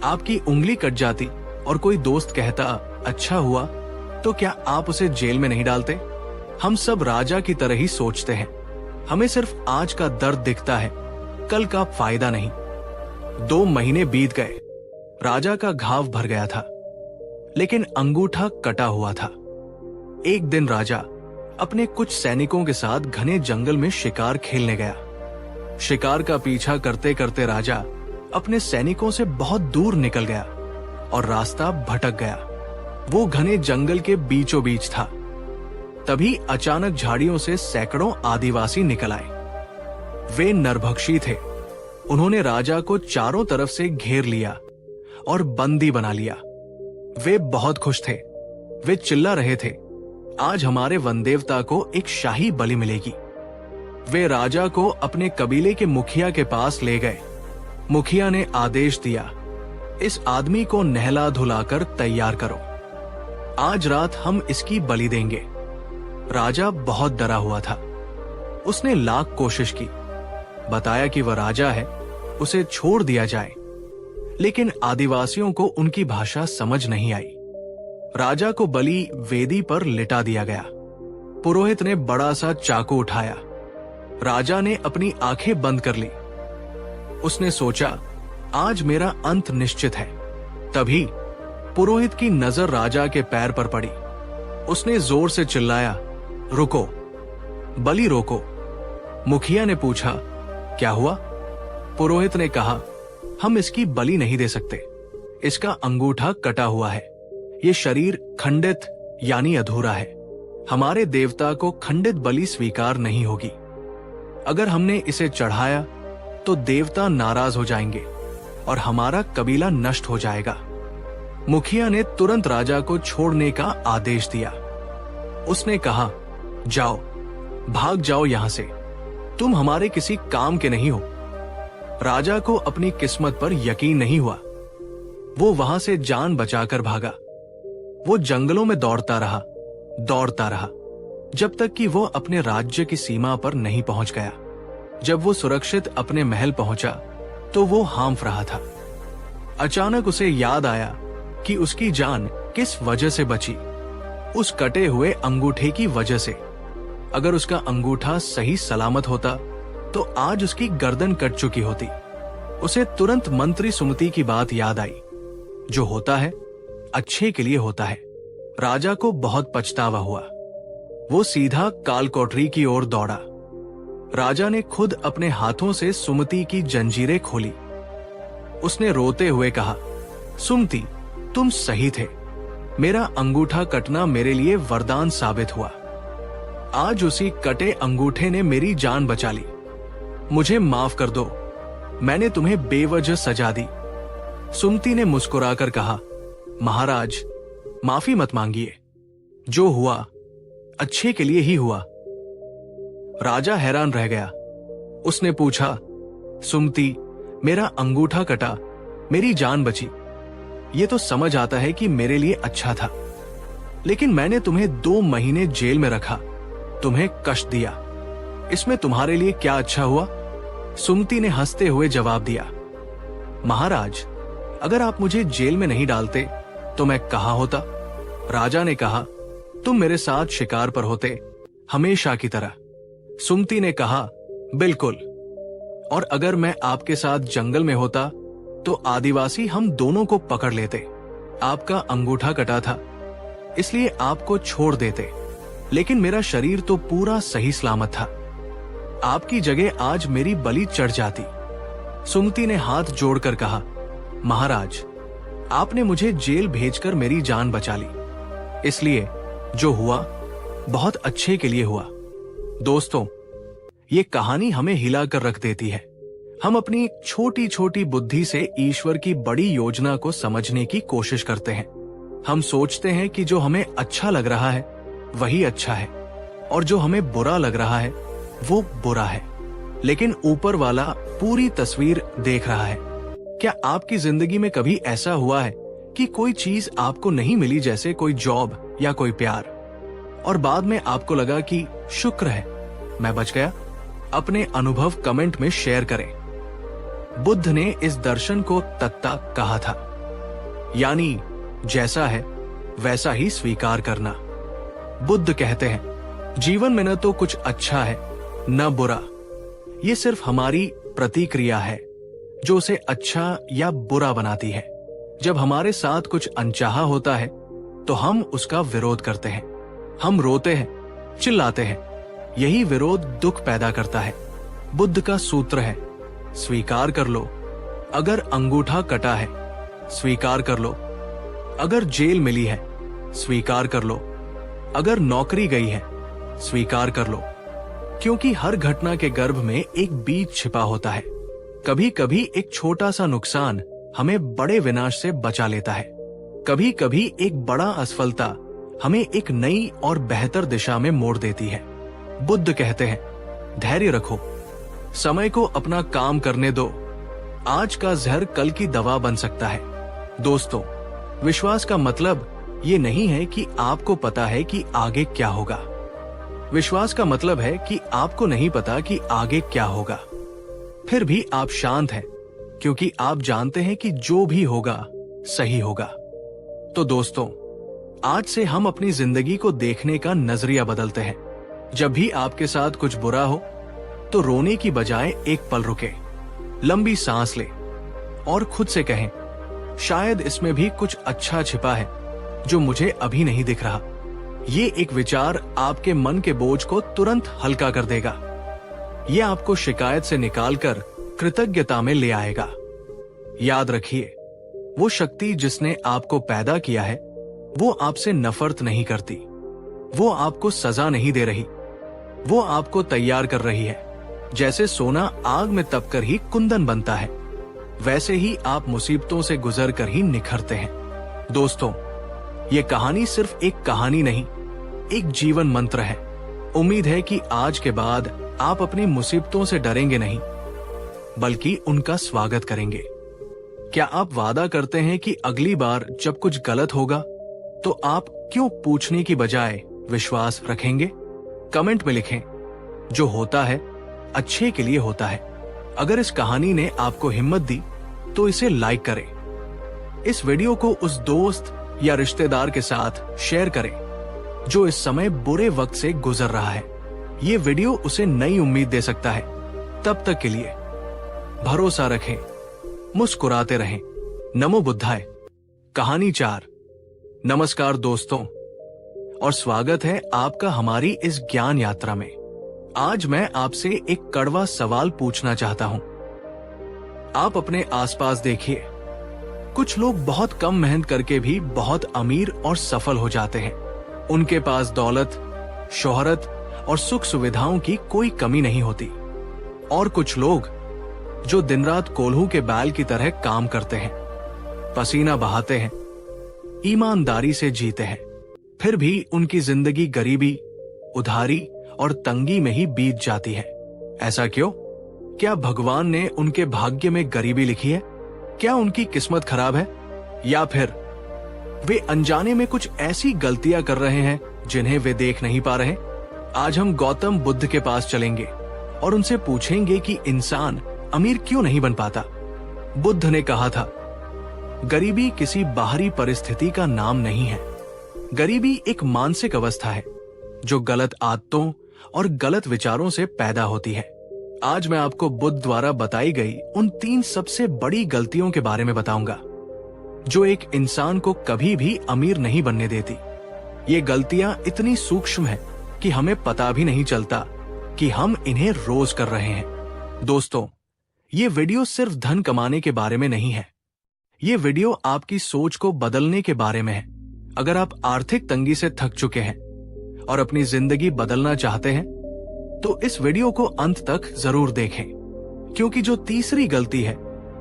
आपकी उंगली कट जाती और कोई दोस्त कहता अच्छा हुआ, तो क्या आप उसे जेल में नहीं डालते? हम सब राजा की तरह ही सोचते हैं। हमें सिर्फ आज का दर्द दिखता है, कल का फायदा नहीं। 2 महीने बीत गए। राजा का घाव भर गया था, लेकिन अंगूठा कटा हुआ था। एक दिन राजा अपने कुछ सैनिकों के साथ घने जंगल में शिकार खेलने गया। शिकार का पीछा करते करते राजा अपने सैनिकों से बहुत दूर निकल गया और रास्ता भटक गया। वो घने जंगल के बीचों बीच था। तभी अचानक झाड़ियों से सैकड़ों आदिवासी निकल आए। वे नरभक्षी थे। उन्होंने राजा को चारों तरफ से घेर लिया और बंदी बना लिया। वे बहुत खुश थे। वे चिल्ला रहे थे, आज हमारे वनदेवता को एक शाही बलि मिलेगी। वे राजा को अपने कबीले के मुखिया के पास ले गए। मुखिया ने आदेश दिया, इस आदमी को नहला धुलाकर तैयार करो। आज रात हम इसकी बलि देंगे। राजा बहुत डरा हुआ था। उसने लाख कोशिश की, बताया कि वह राजा है, उसे छोड़ दिया जाए। लेकिन आदिवासियों को उनकी भाषा समझ नहीं आई। राजा को बलि वेदी पर लिटा दिया गया। पुरोहित ने बड़ा सा चाकू उठाया। राजा ने अपनी आंखें बंद कर ली। उसने सोचा, आज मेरा अंत निश्चित है। तभी पुरोहित की नजर राजा के पैर पर पड़ी। उसने जोर से चिल्लाया, रुको, बलि रोको। मुखिया ने पूछा, क्या हुआ? पुरोहित ने कहा, हम इसकी बलि नहीं दे सकते। इसका अंगूठा कटा हुआ है। ये शरीर खंडित यानी अधूरा है। हमारे देवता को खंडित बलि स्वीकार नहीं होगी। अगर हमने इसे चढ़ाया तो देवता नाराज हो जाएंगे और हमारा कबीला नष्ट हो जाएगा। मुखिया ने तुरंत राजा को छोड़ने का आदेश दिया। उसने कहा, जाओ, भाग जाओ यहां से, तुम हमारे किसी काम के नहीं हो। राजा को अपनी किस्मत पर यकीन नहीं हुआ। वो वहां से जान बचाकर भागा। वो जंगलों में दौड़ता रहा, जब तक कि वो अपने राज्य की सीमा पर नहीं पहुंच गया। जब वो सुरक्षित अपने महल पहुंचा तो वो हाँफ रहा था। अचानक उसे याद आया कि उसकी जान किस वजह से बची। उस कटे हुए अंगूठे की वजह से। अगर उसका अंगूठा सही सलामत होता तो आज उसकी गर्दन कट चुकी होती। उसे तुरंत मंत्री सुमति की बात याद आई, जो होता है अच्छे के लिए होता है। राजा को बहुत पछतावा हुआ। वो सीधा कालकोठरी की ओर दौड़ा। राजा ने खुद अपने हाथों से सुमति की जंजीरें खोली। उसने रोते हुए कहा, सुमति, तुम सही थे। मेरा अंगूठा कटना मेरे लिए वरदान साबित हुआ। आज उसी कटे अंगूठे ने मेरी जान बचा ली। मुझे माफ कर दो, मैंने तुम्हें बेवजह सजा दी। सुमति ने मुस्कुराकर कहा, महाराज, माफी मत मांगिए। जो हुआ अच्छे के लिए ही हुआ। राजा हैरान रह गया। उसने पूछा, सुमति, मेरा अंगूठा कटा, मेरी जान बची। ये तो समझ आता है कि मेरे लिए अच्छा था, लेकिन मैंने तुम्हें 2 महीने जेल में रखा, तुम्हें कष्ट दिया। इसमें तुम्हारे लिए क्या अच्छा हुआ? सुमति ने हंसते हुए जवाब दिया, महाराज, अगर आप मुझे जेल में नहीं डालते तो मैं कहां होता? राजा ने कहा, तुम मेरे साथ शिकार पर होते, हमेशा की तरह। सुमति ने कहा, बिल्कुल। और अगर मैं आपके साथ जंगल में होता तो आदिवासी हम दोनों को पकड़ लेते। आपका अंगूठा कटा था, इसलिए आपको छोड़ देते, लेकिन मेरा शरीर तो पूरा सही सलामत था। आपकी जगह आज मेरी बलि चढ़ जाती। सुमति ने हाथ जोड़कर कहा, महाराज, आपने मुझे जेल भेजकर मेरी जान बचा ली, इसलिए जो हुआ बहुत अच्छे के लिए हुआ। दोस्तों, ये कहानी हमें हिलाकर रख देती है। हम अपनी छोटी छोटी बुद्धि से ईश्वर की बड़ी योजना को समझने की कोशिश करते हैं। हम सोचते हैं कि जो हमें अच्छा लग रहा है वही अच्छा है, और जो हमें बुरा लग रहा है वो बुरा है। लेकिन ऊपर वाला पूरी तस्वीर देख रहा है। क्या आपकी जिंदगी में कभी ऐसा हुआ है कि कोई चीज आपको नहीं मिली, जैसे कोई जॉब या कोई प्यार, और बाद में आपको लगा कि शुक्र है मैं बच गया? अपने अनुभव कमेंट में शेयर करें। बुद्ध ने इस दर्शन को तत्ता कहा था, यानी जैसा है वैसा ही स्वीकार करना। बुद्ध कहते हैं, जीवन में न तो कुछ अच्छा है न बुरा, ये सिर्फ हमारी प्रतिक्रिया है जो उसे अच्छा या बुरा बनाती है। जब हमारे साथ कुछ अनचाहा होता है तो हम उसका विरोध करते हैं। हम रोते हैं, चिल्लाते हैं। यही विरोध दुख पैदा करता है। बुद्ध का सूत्र है, स्वीकार कर लो। अगर अंगूठा कटा है, स्वीकार कर लो। अगर जेल मिली है, स्वीकार कर लो। अगर नौकरी गई है, स्वीकार कर लो, क्योंकि हर घटना के गर्भ में एक बीज छिपा होता है। कभी कभी एक छोटा सा नुकसान हमें बड़े विनाश से बचा लेता है। कभी कभी एक बड़ा असफलता हमें एक नई और बेहतर दिशा में मोड़ देती है। बुद्ध कहते हैं, धैर्य रखो, समय को अपना काम करने दो, आज का जहर कल की दवा बन सकता है। दोस्तों, विश्वास का मतलब ये नहीं है कि आपको पता है कि आगे क्या होगा। विश्वास का मतलब है कि आपको नहीं पता कि आगे क्या होगा, फिर भी आप शांत हैं, क्योंकि आप जानते हैं कि जो भी होगा सही होगा। तो दोस्तों, आज से हम अपनी जिंदगी को देखने का नजरिया बदलते हैं। जब भी आपके साथ कुछ बुरा हो तो रोने की बजाय एक पल रुके, लंबी सांस ले और खुद से कहें, शायद इसमें भी कुछ अच्छा छिपा है जो मुझे अभी नहीं दिख रहा। ये एक विचार आपके मन के बोझ को तुरंत हल्का कर देगा। ये आपको शिकायत से निकालकर कृतज्ञता में ले आएगा। याद रखिए, वो शक्ति जिसने आपको पैदा किया है वो आपसे नफरत नहीं करती। वो आपको सजा नहीं दे रही, वो आपको तैयार कर रही है। जैसे सोना आग में तपकर ही कुंदन बनता है, वैसे ही आप मुसीबतों से गुजर कर ही निखरते हैं। दोस्तों, ये कहानी सिर्फ एक कहानी नहीं, एक जीवन मंत्र है। उम्मीद है कि आज के बाद आप अपनी मुसीबतों से डरेंगे नहीं, बल्कि उनका स्वागत करेंगे। क्या आप वादा करते हैं कि अगली बार जब कुछ गलत होगा तो आप क्यों पूछने की बजाय विश्वास रखेंगे? कमेंट में लिखें, जो होता है अच्छे के लिए होता है। अगर इस कहानी ने आपको हिम्मत दी तो इसे लाइक करें। इस वीडियो को उस दोस्त या रिश्तेदार के साथ शेयर करें जो इस समय बुरे वक्त से गुजर रहा है। ये वीडियो उसे नई उम्मीद दे सकता है। तब तक के लिए भरोसा रखें, मुस्कुराते रहें। नमो बुद्धाय। कहानी 4। नमस्कार दोस्तों, और स्वागत है आपका हमारी इस ज्ञान यात्रा में। आज मैं आपसे एक कड़वा सवाल पूछना चाहता हूं। आप अपने आसपास देखिए, कुछ लोग बहुत कम मेहनत करके भी बहुत अमीर और सफल हो जाते हैं। उनके पास दौलत, शोहरत और सुख सुविधाओं की कोई कमी नहीं होती। और कुछ लोग जो दिन रात कोल्हू के बैल की तरह काम करते हैं, पसीना बहाते हैं, ईमानदारी से जीते हैं, फिर भी उनकी जिंदगी गरीबी, उधारी और तंगी में ही बीत जाती है। ऐसा क्यों? क्या भगवान ने उनके भाग्य में गरीबी लिखी है? क्या उनकी किस्मत खराब है? या फिर वे अनजाने में कुछ ऐसी गलतियां कर रहे हैं जिन्हें वे देख नहीं पा रहे? आज हम गौतम बुद्ध के पास चलेंगे और उनसे पूछेंगे कि इंसान अमीर क्यों नहीं बन पाता। बुद्ध ने कहा था, गरीबी किसी बाहरी परिस्थिति का नाम नहीं है। गरीबी एक मानसिक अवस्था है जो गलत आदतों और गलत विचारों से पैदा होती है। आज मैं आपको बुद्ध द्वारा बताई गई उन 3 सबसे बड़ी गलतियों के बारे में बताऊंगा जो एक इंसान को कभी भी अमीर नहीं बनने देती। ये गलतियां इतनी सूक्ष्म हैं कि हमें पता भी नहीं चलता कि हम इन्हें रोज कर रहे हैं। दोस्तों, ये वीडियो सिर्फ धन कमाने के बारे में नहीं है। ये वीडियो आपकी सोच को बदलने के बारे में है। अगर आप आर्थिक तंगी से थक चुके हैं और अपनी जिंदगी बदलना चाहते हैं तो इस वीडियो को अंत तक जरूर देखें, क्योंकि जो तीसरी गलती है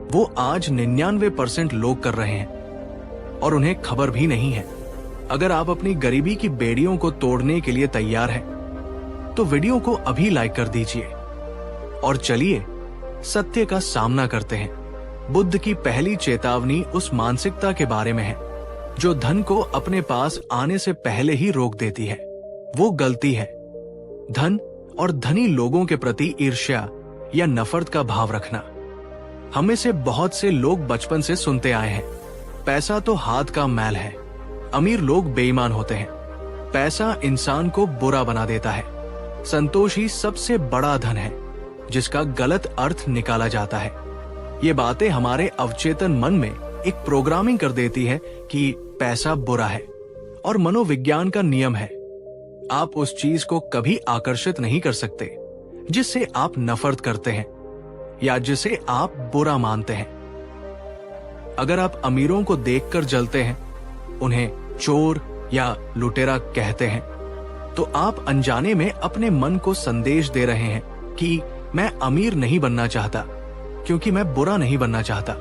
वो आज 99% लोग कर रहे हैं और उन्हें खबर भी नहीं है। अगर आप अपनी गरीबी की बेड़ियों को तोड़ने के लिए तैयार हैं तो वीडियो को अभी लाइक कर दीजिए और चलिए सत्य का सामना करते हैं। बुद्ध की पहली चेतावनी उस मानसिकता के बारे में है जो धन को अपने पास आने से पहले ही रोक देती है। वो गलती है धन और धनी लोगों के प्रति ईर्ष्या या नफरत का भाव रखना। हमें से बहुत से लोग बचपन से सुनते आए हैं, पैसा तो हाथ का मैल है। अमीर लोग बेईमान होते हैं, पैसा इंसान को बुरा बना देता है। संतोष ही सबसे बड़ा धन है जिसका गलत अर्थ निकाला जाता है। ये बातें हमारे अवचेतन मन में एक प्रोग्रामिंग कर देती है कि पैसा बुरा है, और मनोविज्ञान का नियम है, आप उस चीज को कभी आकर्षित नहीं कर सकते जिससे आप नफरत करते हैं या जिसे आप बुरा मानते हैं। अगर आप अमीरों को देखकर जलते हैं, उन्हें चोर या लुटेरा कहते हैं, तो आप अनजाने में अपने मन को संदेश दे रहे हैं कि मैं अमीर नहीं बनना चाहता, क्योंकि मैं बुरा नहीं बनना चाहता।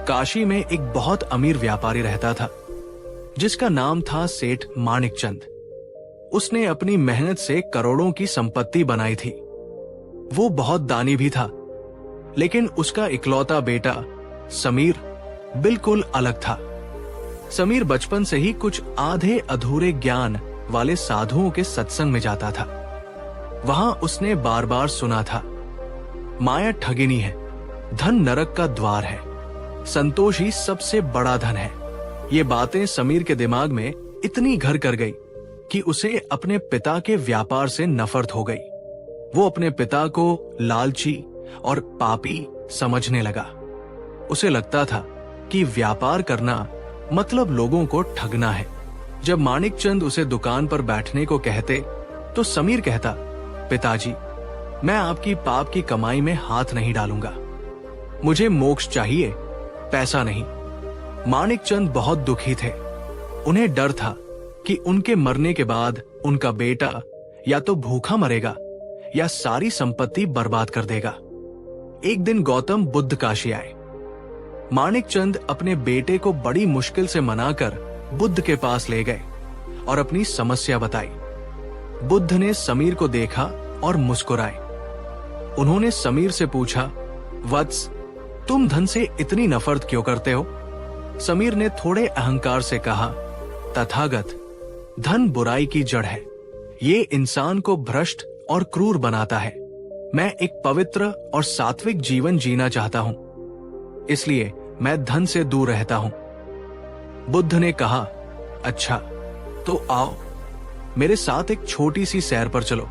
काशी में एक बहुत अमीर व्यापारी रहता था, जिसका नाम था सेठ माणिकचंद। उसने अपनी मेहनत से करोड़ों की संपत्ति बनाई थी। वो बहुत दानी भी था, लेकिन उसका इकलौता बेटा समीर बिल्कुल अलग था। समीर बचपन से ही कुछ आधे अधूरे ज्ञान वाले साधुओं के सत्संग में जाता था। वहां उसने बार बार सुना था, माया ठगिनी है, धन नरक का द्वार है, संतोष ही सबसे बड़ा धन है। ये बातें समीर के दिमाग में इतनी घर कर गई कि उसे अपने पिता के व्यापार से नफरत हो गई। वो अपने पिता को लालची और पापी समझने लगा। उसे लगता था कि व्यापार करना मतलब लोगों को ठगना है। जब माणिकचंद उसे दुकान पर बैठने को कहते तो समीर कहता, पिताजी, मैं आपकी पाप की कमाई में हाथ नहीं डालूंगा, मुझे मोक्ष चाहिए, पैसा नहीं। माणिकचंद बहुत दुखी थे। उन्हें डर था कि उनके मरने के बाद उनका बेटा या तो भूखा मरेगा या सारी संपत्ति बर्बाद कर देगा। एक दिन गौतम बुद्ध काशी आए। माणिकचंद अपने बेटे को बड़ी मुश्किल से मनाकर बुद्ध के पास ले गए और अपनी समस्या बताई। बुद्ध ने समीर को देखा और मुस्कुराए। उन्होंने समीर से पूछा, वत्स, तुम धन से इतनी नफरत क्यों करते हो? समीर ने थोड़े अहंकार से कहा, तथागत, धन बुराई की जड़ है। ये इंसान को भ्रष्ट और क्रूर बनाता है। मैं एक पवित्र और सात्विक जीवन जीना चाहता हूं, इसलिए मैं धन से दूर रहता हूं। बुद्ध ने कहा, अच्छा, तो आओ, मेरे साथ एक छोटी सी सैर पर चलो।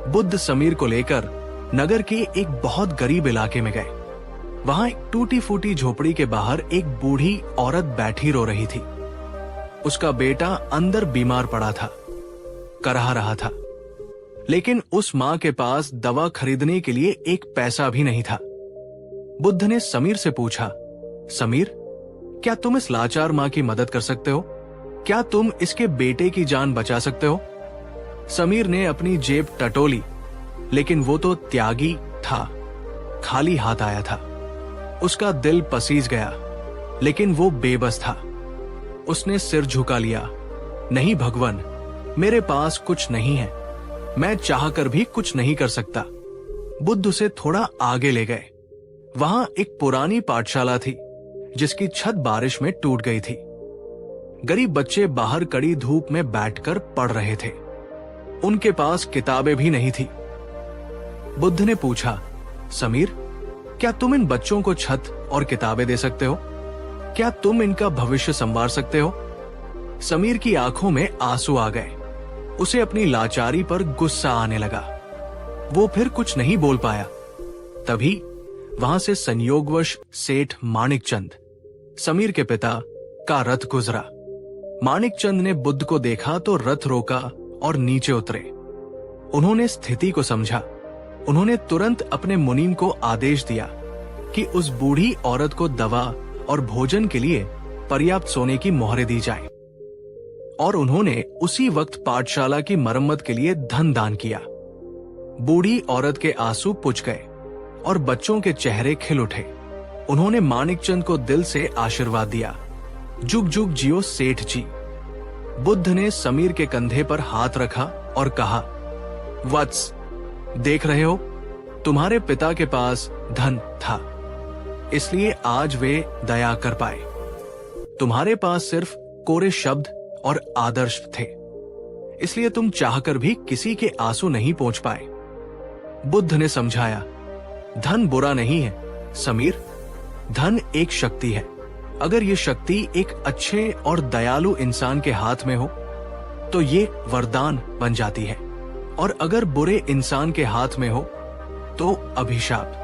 बुद्ध समीर को लेकर नगर के एक बहुत गरीब इलाके में गए। वहां एक टूटी फूटी झोपड़ी के बाहर एक बूढ़ी औरत बैठी रो रही थी। उसका बेटा अंदर बीमार पड़ा था, कराह रहा था, लेकिन उस मां के पास दवा खरीदने के लिए एक पैसा भी नहीं था। बुद्ध ने समीर से पूछा, समीर, क्या तुम इस लाचार मां की मदद कर सकते हो? क्या तुम इसके बेटे की जान बचा सकते हो? समीर ने अपनी जेब टटोली, लेकिन वो तो त्यागी था, खाली हाथ आया था। उसका दिल पसीज गया, लेकिन वो बेबस था। उसने सिर झुका लिया, नहीं भगवान, मेरे पास कुछ नहीं है, मैं चाहकर भी कुछ नहीं कर सकता। बुद्ध उसे थोड़ा आगे ले गए। वहां एक पुरानी पाठशाला थी, जिसकी छत बारिश में टूट गई थी। गरीब बच्चे बाहर कड़ी धूप में बैठकर पढ़ रहे थे। उनके पास किताबें भी नहीं थी। बुद्ध ने पूछा, समीर, क्या तुम इन बच्चों को छत और किताबें दे सकते हो? क्या तुम इनका भविष्य संवार सकते हो? समीर की आंखों में आंसू आ गए। उसे अपनी लाचारी पर गुस्सा आने लगा। वो फिर कुछ नहीं बोल पाया। तभी वहां से संयोगवश सेठ माणिकचंद, समीर के पिता, का रथ गुजरा। माणिकचंद ने बुद्ध को देखा तो रथ रोका और नीचे उतरे। उन्होंने स्थिति को समझा। उन्होंने तुरंत अपने मुनीम को आदेश दिया कि उस बूढ़ी औरत को दवा और भोजन के लिए पर्याप्त सोने की मोहरें दी जाए, और उन्होंने उसी वक्त पाठशाला की मरम्मत के लिए धन दान किया। बूढ़ी औरत के आंसू पुछ गए और बच्चों के चेहरे खिल उठे। उन्होंने माणिकचंद को दिल से आशीर्वाद दिया, जुग जुग जियो सेठ जी। बुद्ध ने समीर के कंधे पर हाथ रखा और कहा, वत्स, देख रहे हो, तुम्हारे पिता के पास धन था, इसलिए आज वे दया कर पाए। तुम्हारे पास सिर्फ कोरे शब्द और आदर्श थे, इसलिए तुम चाहकर भी किसी के आंसू नहीं पहुंच पाए। बुद्ध ने समझाया, धन बुरा नहीं है समीर, धन एक शक्ति है। अगर ये शक्ति एक अच्छे और दयालु इंसान के हाथ में हो तो ये वरदान बन जाती है, और अगर बुरे इंसान के हाथ में हो तो अभिशाप।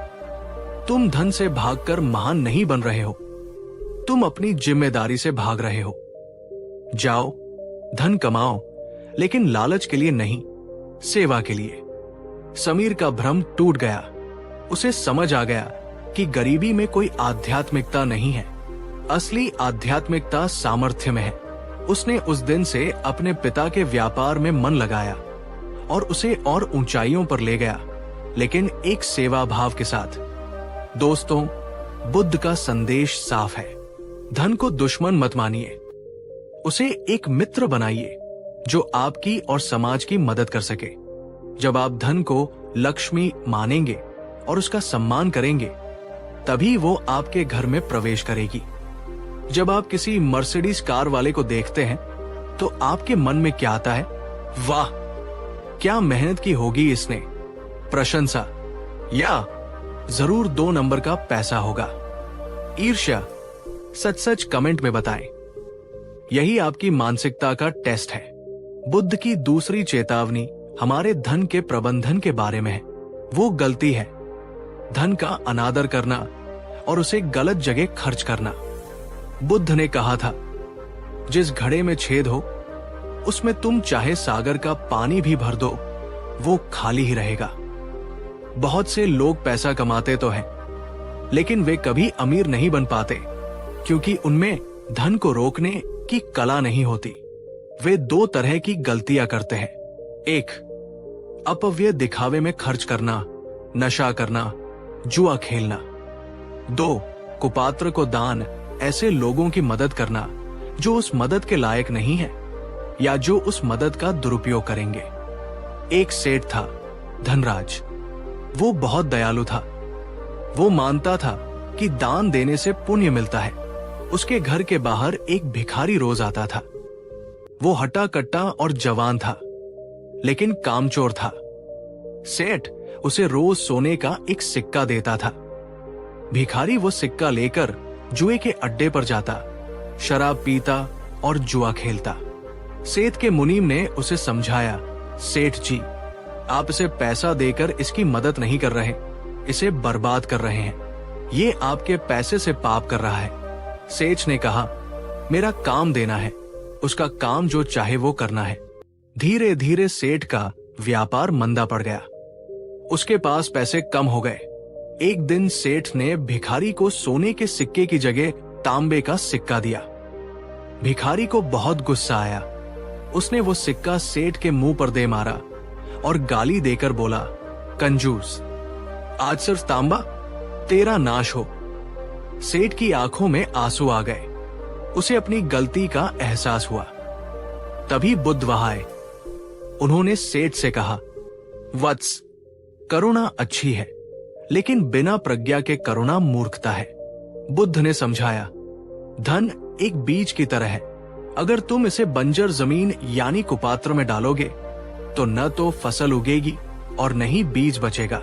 तुम धन से भागकर महान नहीं बन रहे हो, तुम अपनी जिम्मेदारी से भाग रहे हो। जाओ, धन कमाओ, लेकिन लालच के लिए नहीं, सेवा के लिए। समीर का भ्रम टूट गया। उसे समझ आ गया कि गरीबी में कोई आध्यात्मिकता नहीं है, असली आध्यात्मिकता सामर्थ्य में है। उसने उस दिन से अपने पिता के व्यापार में मन लगाया और उसे और ऊंचाइयों पर ले गया, लेकिन एक सेवा भाव के साथ। दोस्तों, बुद्ध का संदेश साफ है। धन को दुश्मन मत मानिए, उसे एक मित्र बनाइए जो आपकी और समाज की मदद कर सके। जब आप धन को लक्ष्मी मानेंगे और उसका सम्मान करेंगे, तभी वो आपके घर में प्रवेश करेगी। जब आप किसी मर्सिडीज कार वाले को देखते हैं तो आपके मन में क्या आता है? वाह, क्या मेहनत की होगी इसने, प्रशंसा, या जरूर 2 नंबर का पैसा होगा। ईर्ष्या? सच सच कमेंट में बताएं। यही आपकी मानसिकता का टेस्ट है। बुद्ध की दूसरी चेतावनी हमारे धन के प्रबंधन के बारे में है। वो गलती है धन का अनादर करना और उसे गलत जगह खर्च करना। बुद्ध ने कहा था, जिस घड़े में छेद हो उसमें तुम चाहे सागर का पानी भी भर दो, वो खाली ही रहेगा। बहुत से लोग पैसा कमाते तो हैं, लेकिन वे कभी अमीर नहीं बन पाते, क्योंकि उनमें धन को रोकने की कला नहीं होती। वे 2 तरह की गलतियां करते हैं। 1, अपव्यय दिखावे में खर्च करना, नशा करना, जुआ खेलना। 2, कुपात्र को दान, ऐसे लोगों की मदद करना जो उस मदद के लायक नहीं है या जो उस मदद का दुरुपयोग करेंगे। एक सेठ था, धनराज। वो बहुत दयालु था। वो मानता था कि दान देने से पुण्य मिलता है। उसके घर के बाहर एक भिखारी रोज आता था। वो हट्टा कट्टा और जवान था, लेकिन कामचोर था। सेठ उसे रोज सोने का एक सिक्का देता था। भिखारी वो सिक्का लेकर जुए के अड्डे पर जाता, शराब पीता और जुआ खेलता। सेठ के मुनीम ने उसे समझाया, सेठ जी, आप इसे पैसा देकर इसकी मदद नहीं कर रहे, इसे बर्बाद कर रहे हैं। ये आपके पैसे से पाप कर रहा है। सेठ ने कहा, मेरा काम देना है, उसका काम जो चाहे वो करना है। धीरे धीरे सेठ का व्यापार मंदा पड़ गया। उसके पास पैसे कम हो गए। एक दिन सेठ ने भिखारी को सोने के सिक्के की जगह तांबे का सिक्का दिया। भिखारी को बहुत गुस्सा आया। उसने वो सिक्का सेठ के मुंह पर दे मारा और गाली देकर बोला, कंजूस, आज सिर्फ तांबा, तेरा नाश हो। सेठ की आंखों में आंसू आ गए। उसे अपनी गलती का एहसास हुआ। तभी बुद्ध वहां आए। उन्होंने सेठ से कहा, वत्स, करुणा अच्छी है, लेकिन बिना प्रज्ञा के करुणा मूर्खता है। बुद्ध ने समझाया, धन एक बीज की तरह है। अगर तुम इसे बंजर जमीन यानी कुपात्र में डालोगे तो न तो फसल उगेगी और न ही बीज बचेगा।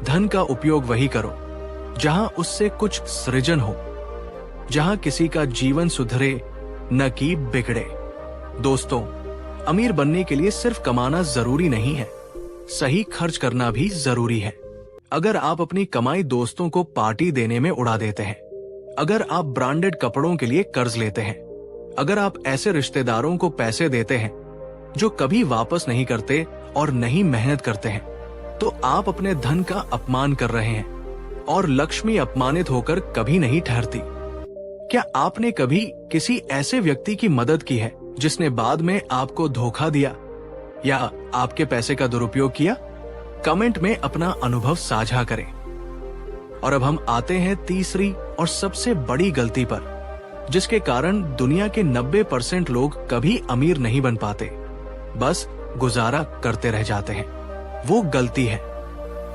धन का उपयोग वही करो जहां उससे कुछ सृजन हो, जहां किसी का जीवन सुधरे न कि बिगड़े। दोस्तों, अमीर बनने के लिए सिर्फ कमाना जरूरी नहीं है, सही खर्च करना भी जरूरी है। अगर आप अपनी कमाई दोस्तों को पार्टी देने में उड़ा देते हैं, अगर आप ब्रांडेड कपड़ों के लिए कर्ज लेते हैं, अगर आप ऐसे रिश्तेदारों को पैसे देते हैं जो कभी वापस नहीं करते और नहीं मेहनत करते हैं, तो आप अपने धन का अपमान कर रहे हैं और लक्ष्मी अपमानित होकर कभी नहीं ठहरती। क्या आपने कभी किसी ऐसे व्यक्ति की मदद की है जिसने बाद में आपको धोखा दिया या आपके पैसे का दुरुपयोग किया? कमेंट में अपना अनुभव साझा करें। और अब हम आते हैं तीसरी और सबसे बड़ी गलती पर, जिसके कारण दुनिया के 90% लोग कभी अमीर नहीं बन पाते, बस गुजारा करते रह जाते हैं। वो गलती है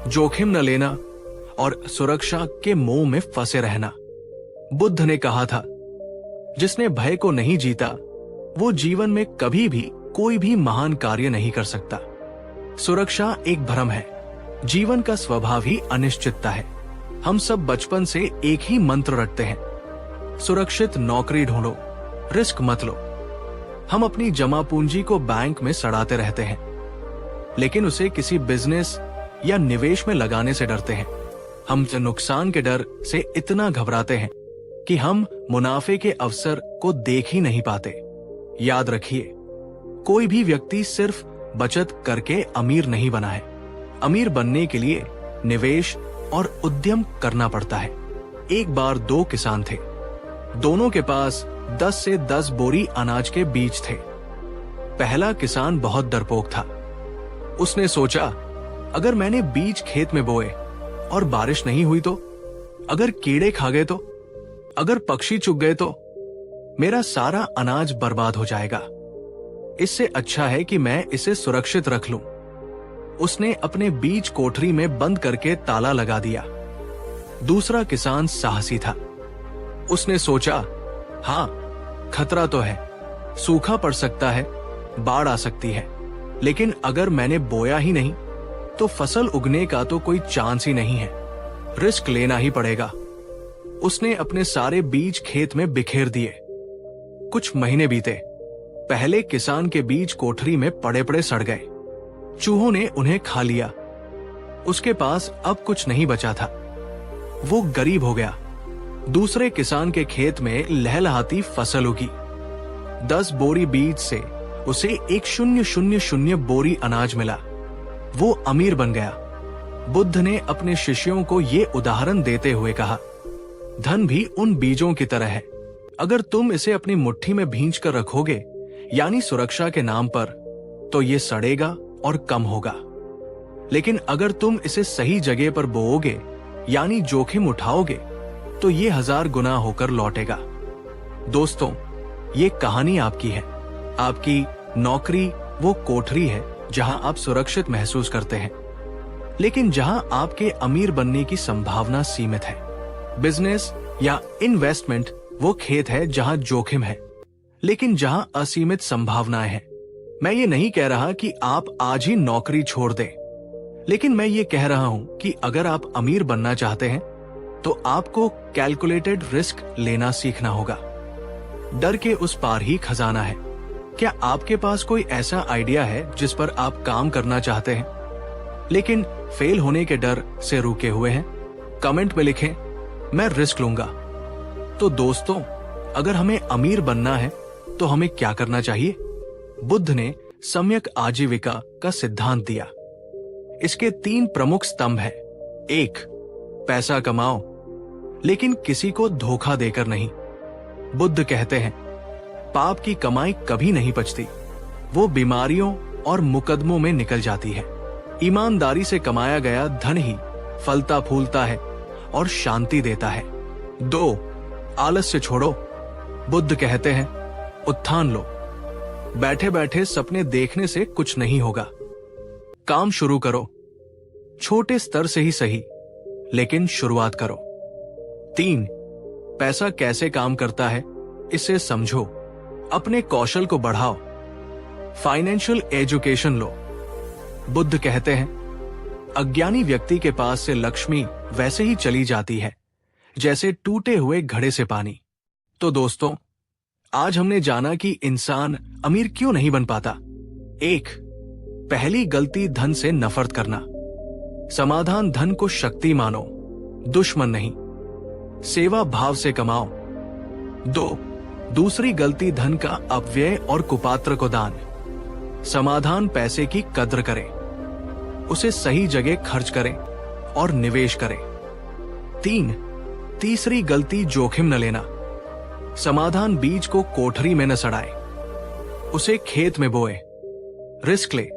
जोखिम न लेना और सुरक्षा के मोह में फंसे रहना। बुद्ध ने कहा था, जिसने भय को नहीं जीता वो जीवन में कभी भी कोई भी महान कार्य नहीं कर सकता। सुरक्षा एक भ्रम है। जीवन का स्वभाव ही अनिश्चितता है। हम सब बचपन से एक ही मंत्र रटते हैं, सुरक्षित नौकरी ढूंढो, रिस्क मत लो। हम अपनी जमा पूंजी को बैंक में सड़ाते रहते हैं, लेकिन उसे किसी बिजनेस या निवेश में लगाने से डरते हैं। हम नुकसान के डर से इतना घबराते हैं कि हम मुनाफे के अवसर को देख ही नहीं पाते। याद रखिए, कोई भी व्यक्ति सिर्फ बचत करके अमीर नहीं बना है। अमीर बनने के लिए निवेश और उद्यम करना पड़ता है। एक बार 2 किसान थे। दोनों के पास 10 से 10 बोरी अनाज के बीज थे। पहला किसान बहुत डरपोक था। उसने सोचा, अगर मैंने बीज खेत में बोए और बारिश नहीं हुई तो, अगर कीड़े खा गए तो, अगर पक्षी चुग गए तो मेरा सारा अनाज बर्बाद हो जाएगा। इससे अच्छा है कि मैं इसे सुरक्षित रख लूं। उसने अपने बीज कोठरी में बंद करके ताला लगा दिया। दूसरा किसान साहसी था। उसने सोचा, हाँ, खतरा तो है, सूखा पड़ सकता है, बाढ़ आ सकती है, लेकिन अगर मैंने बोया ही नहीं तो फसल उगने का तो कोई चांस ही नहीं है। रिस्क लेना ही पड़ेगा। उसने अपने सारे बीज खेत में बिखेर दिए। कुछ महीने बीते। पहले किसान के बीज कोठरी में पड़े पड़े सड़ गए। चूहों ने उन्हें खा लिया। उसके पास अब कुछ नहीं बचा था। वो गरीब हो गया। दूसरे किसान के खेत में लहलहाती फसल उगी। 10 बोरी बीज से उसे 1,000 बोरी अनाज मिला। वो अमीर बन गया। बुद्ध ने अपने शिष्यों को ये उदाहरण देते हुए कहा, धन भी उन बीजों की तरह है। अगर तुम इसे अपनी मुट्ठी में भींच कर रखोगे, यानी सुरक्षा के नाम पर, तो ये सड़ेगा और कम होगा। लेकिन अगर तुम इसे सही जगह पर बोओगे, यानी जोखिम उठाओगे, तो ये 1000 गुना होकर लौटेगा। दोस्तों, ये कहानी आपकी है। आपकी नौकरी वो कोठरी है जहां आप सुरक्षित महसूस करते हैं, लेकिन जहां आपके अमीर बनने की संभावना सीमित है। बिजनेस या इन्वेस्टमेंट वो खेत है जहां जोखिम है, लेकिन जहां असीमित संभावनाएं हैं। मैं ये नहीं कह रहा कि आप आज ही नौकरी छोड़ दें, लेकिन मैं ये कह रहा हूं कि अगर आप अमीर बनना चाहते हैं तो आपको कैलकुलेटेड रिस्क लेना सीखना होगा। डर के उस पार ही खजाना है। क्या आपके पास कोई ऐसा आइडिया है जिस पर आप काम करना चाहते हैं, लेकिन फेल होने के डर से रुके हुए हैं? कमेंट में लिखें, मैं रिस्क लूंगा। तो दोस्तों, अगर हमें अमीर बनना है तो हमें क्या करना चाहिए? बुद्ध ने सम्यक आजीविका का सिद्धांत दिया। इसके 3 प्रमुख स्तंभ हैं। 1, पैसा कमाओ, लेकिन किसी को धोखा देकर नहीं। बुद्ध कहते हैं, पाप की कमाई कभी नहीं पचती, वो बीमारियों और मुकदमों में निकल जाती है। ईमानदारी से कमाया गया धन ही फलता फूलता है और शांति देता है। 2, आलस्य छोड़ो। बुद्ध कहते हैं, उत्थान लो। बैठे बैठे सपने देखने से कुछ नहीं होगा। काम शुरू करो, छोटे स्तर से ही सही, लेकिन शुरुआत करो। 3, पैसा कैसे काम करता है इसे समझो, अपने कौशल को बढ़ाओ, फाइनेंशियल एजुकेशन लो। बुद्ध कहते हैं, अज्ञानी व्यक्ति के पास से लक्ष्मी वैसे ही चली जाती है जैसे टूटे हुए घड़े से पानी। तो दोस्तों, आज हमने जाना कि इंसान अमीर क्यों नहीं बन पाता। 1, पहली गलती धन से नफरत करना। समाधान धन को शक्ति मानो, दुश्मन नहीं। सेवा भाव से कमाओ। 2, दूसरी गलती धन का अपव्यय और कुपात्र को दान। समाधान पैसे की कद्र करें, उसे सही जगह खर्च करें और निवेश करें। 3, तीसरी गलती जोखिम न लेना। समाधान बीज को कोठरी में न सड़ाए, उसे खेत में बोए। रिस्क ले,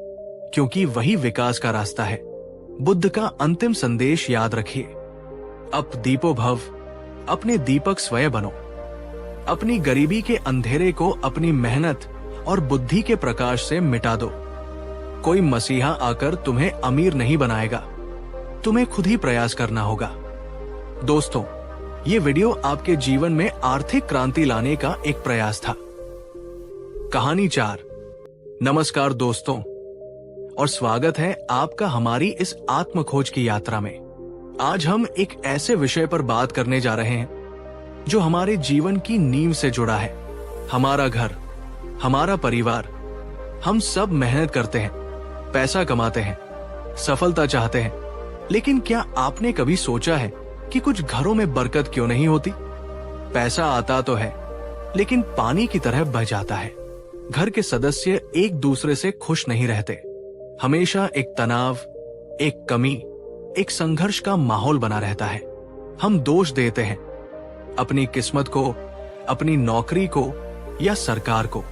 क्योंकि वही विकास का रास्ता है। बुद्ध का अंतिम संदेश याद रखिए, अप दीपो भव, अपने दीपक स्वयं बनो। अपनी गरीबी के अंधेरे को अपनी मेहनत और बुद्धि के प्रकाश से मिटा दो। कोई मसीहा आकर तुम्हें अमीर नहीं बनाएगा, तुम्हें खुद ही प्रयास करना होगा। दोस्तों, ये वीडियो आपके जीवन में आर्थिक क्रांति लाने का एक प्रयास था। कहानी 4। नमस्कार दोस्तों, और स्वागत है आपका हमारी इस आत्म खोज की यात्रा में। आज हम एक ऐसे विषय पर बात करने जा रहे हैं जो हमारे जीवन की नींव से जुड़ा है। हमारा घर, हमारा परिवार। हम सब मेहनत करते हैं, पैसा कमाते हैं, सफलता चाहते हैं, लेकिन क्या आपने कभी सोचा है कि कुछ घरों में बरकत क्यों नहीं होती? पैसा आता तो है, लेकिन पानी की तरह बह जाता है। घर के सदस्य एक दूसरे से खुश नहीं रहते। हमेशा एक तनाव, एक कमी, एक संघर्ष का माहौल बना रहता है। हम दोष देते हैं अपनी किस्मत को, अपनी नौकरी को या सरकार को,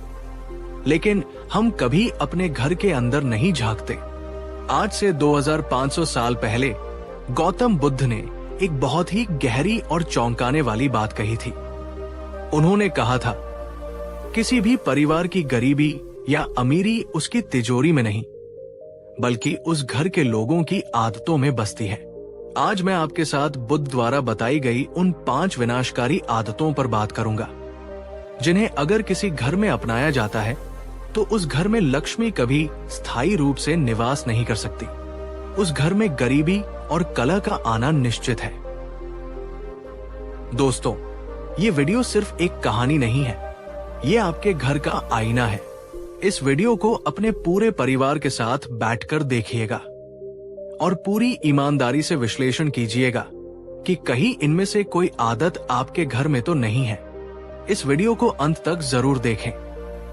लेकिन हम कभी अपने घर के अंदर नहीं झांकते। आज से 2500 साल पहले गौतम बुद्ध ने एक बहुत ही गहरी और चौंकाने वाली बात कही थी। उन्होंने कहा था, किसी भी परिवार की गरीबी या अमीरी उसकी तिजोरी में नहीं, बल्कि उस घर के लोगों की आदतों में बसती है। आज मैं आपके साथ बुद्ध द्वारा बताई गई उन 5 विनाशकारी आदतों पर बात करूंगा, जिन्हें अगर किसी घर में अपनाया जाता है तो उस घर में लक्ष्मी कभी स्थायी रूप से निवास नहीं कर सकती। उस घर में गरीबी और कलह का आना निश्चित है। दोस्तों, ये वीडियो सिर्फ एक कहानी नहीं है, ये आपके घर का आईना है। इस वीडियो को अपने पूरे परिवार के साथ बैठकर देखिएगा और पूरी ईमानदारी से विश्लेषण कीजिएगा कि कहीं इनमें से कोई आदत आपके घर में तो नहीं है। इस वीडियो को अंत तक जरूर देखें,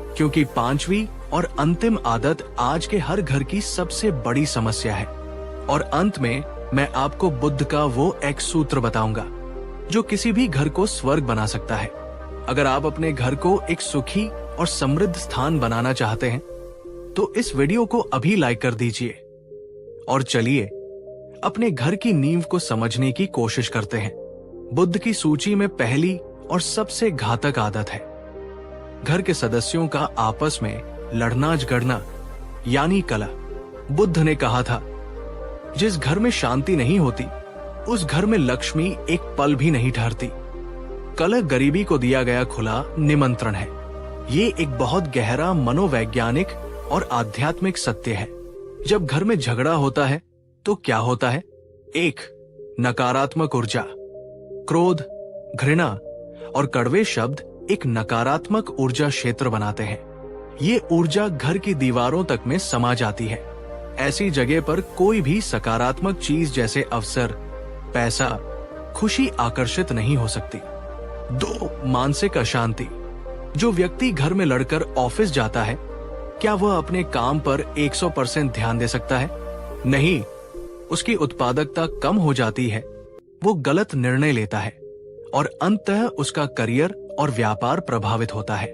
क्योंकि 5वीं और अंतिम आदत आज के हर घर की सबसे बड़ी समस्या है। और अंत में मैं आपको बुद्ध का वो एक सूत्र बताऊंगा जो किसी भी घर को स्वर्ग बना सकता है। अगर आप अपने घर को एक सुखी और समृद्ध स्थान बनाना चाहते हैं तो इस वीडियो को अभी लाइक कर दीजिए और चलिए अपने घर की नींव को समझने की कोशिश करते हैं। बुद्ध की सूची में पहली और सबसे घातक आदत है घर के सदस्यों का आपस में लड़ना झगड़ना, यानी कलह। बुद्ध ने कहा था, जिस घर में शांति नहीं होती उस घर में लक्ष्मी एक पल भी नहीं ठहरती। कलह गरीबी को दिया गया खुला निमंत्रण है। ये एक बहुत गहरा मनोवैज्ञानिक और आध्यात्मिक सत्य है। जब घर में झगड़ा होता है तो क्या होता है? 1. नकारात्मक ऊर्जा। क्रोध, घृणा और कड़वे शब्द एक नकारात्मक ऊर्जा क्षेत्र बनाते हैं। ये ऊर्जा घर की दीवारों तक में समा जाती है। ऐसी जगह पर कोई भी सकारात्मक चीज जैसे अवसर, पैसा, खुशी आकर्षित नहीं हो सकती। 2. मानसिक अशांति। जो व्यक्ति घर में लड़कर ऑफिस जाता है, क्या वह अपने काम पर 100% ध्यान दे सकता है? नहीं, उसकी उत्पादकता कम हो जाती है, वो गलत निर्णय लेता है और अंततः उसका करियर और व्यापार प्रभावित होता है।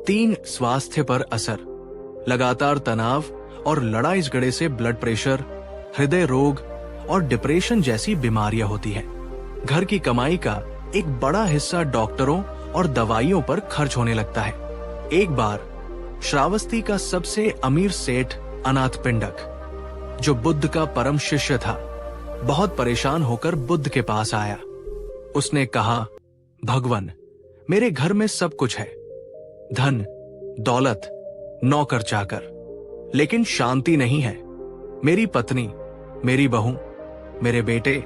3. स्वास्थ्य पर असर। लगातार तनाव और लड़ाई झगड़े से ब्लड प्रेशर, हृदय रोग और डिप्रेशन जैसी बीमारियां होती हैं। घर की कमाई का एक बड़ा हिस्सा डॉक्टरों और दवाइयों पर खर्च होने लगता है। एक बार श्रावस्ती का सबसे अमीर सेठ अनाथपिंडक, जो बुद्ध का परम शिष्य था, बहुत परेशान होकर बुद्ध के पास आया। उसने कहा, भगवान, मेरे घर में सब कुछ है, धन, दौलत, नौकर चाकर, लेकिन शांति नहीं है। मेरी पत्नी, मेरी बहू, मेरे बेटे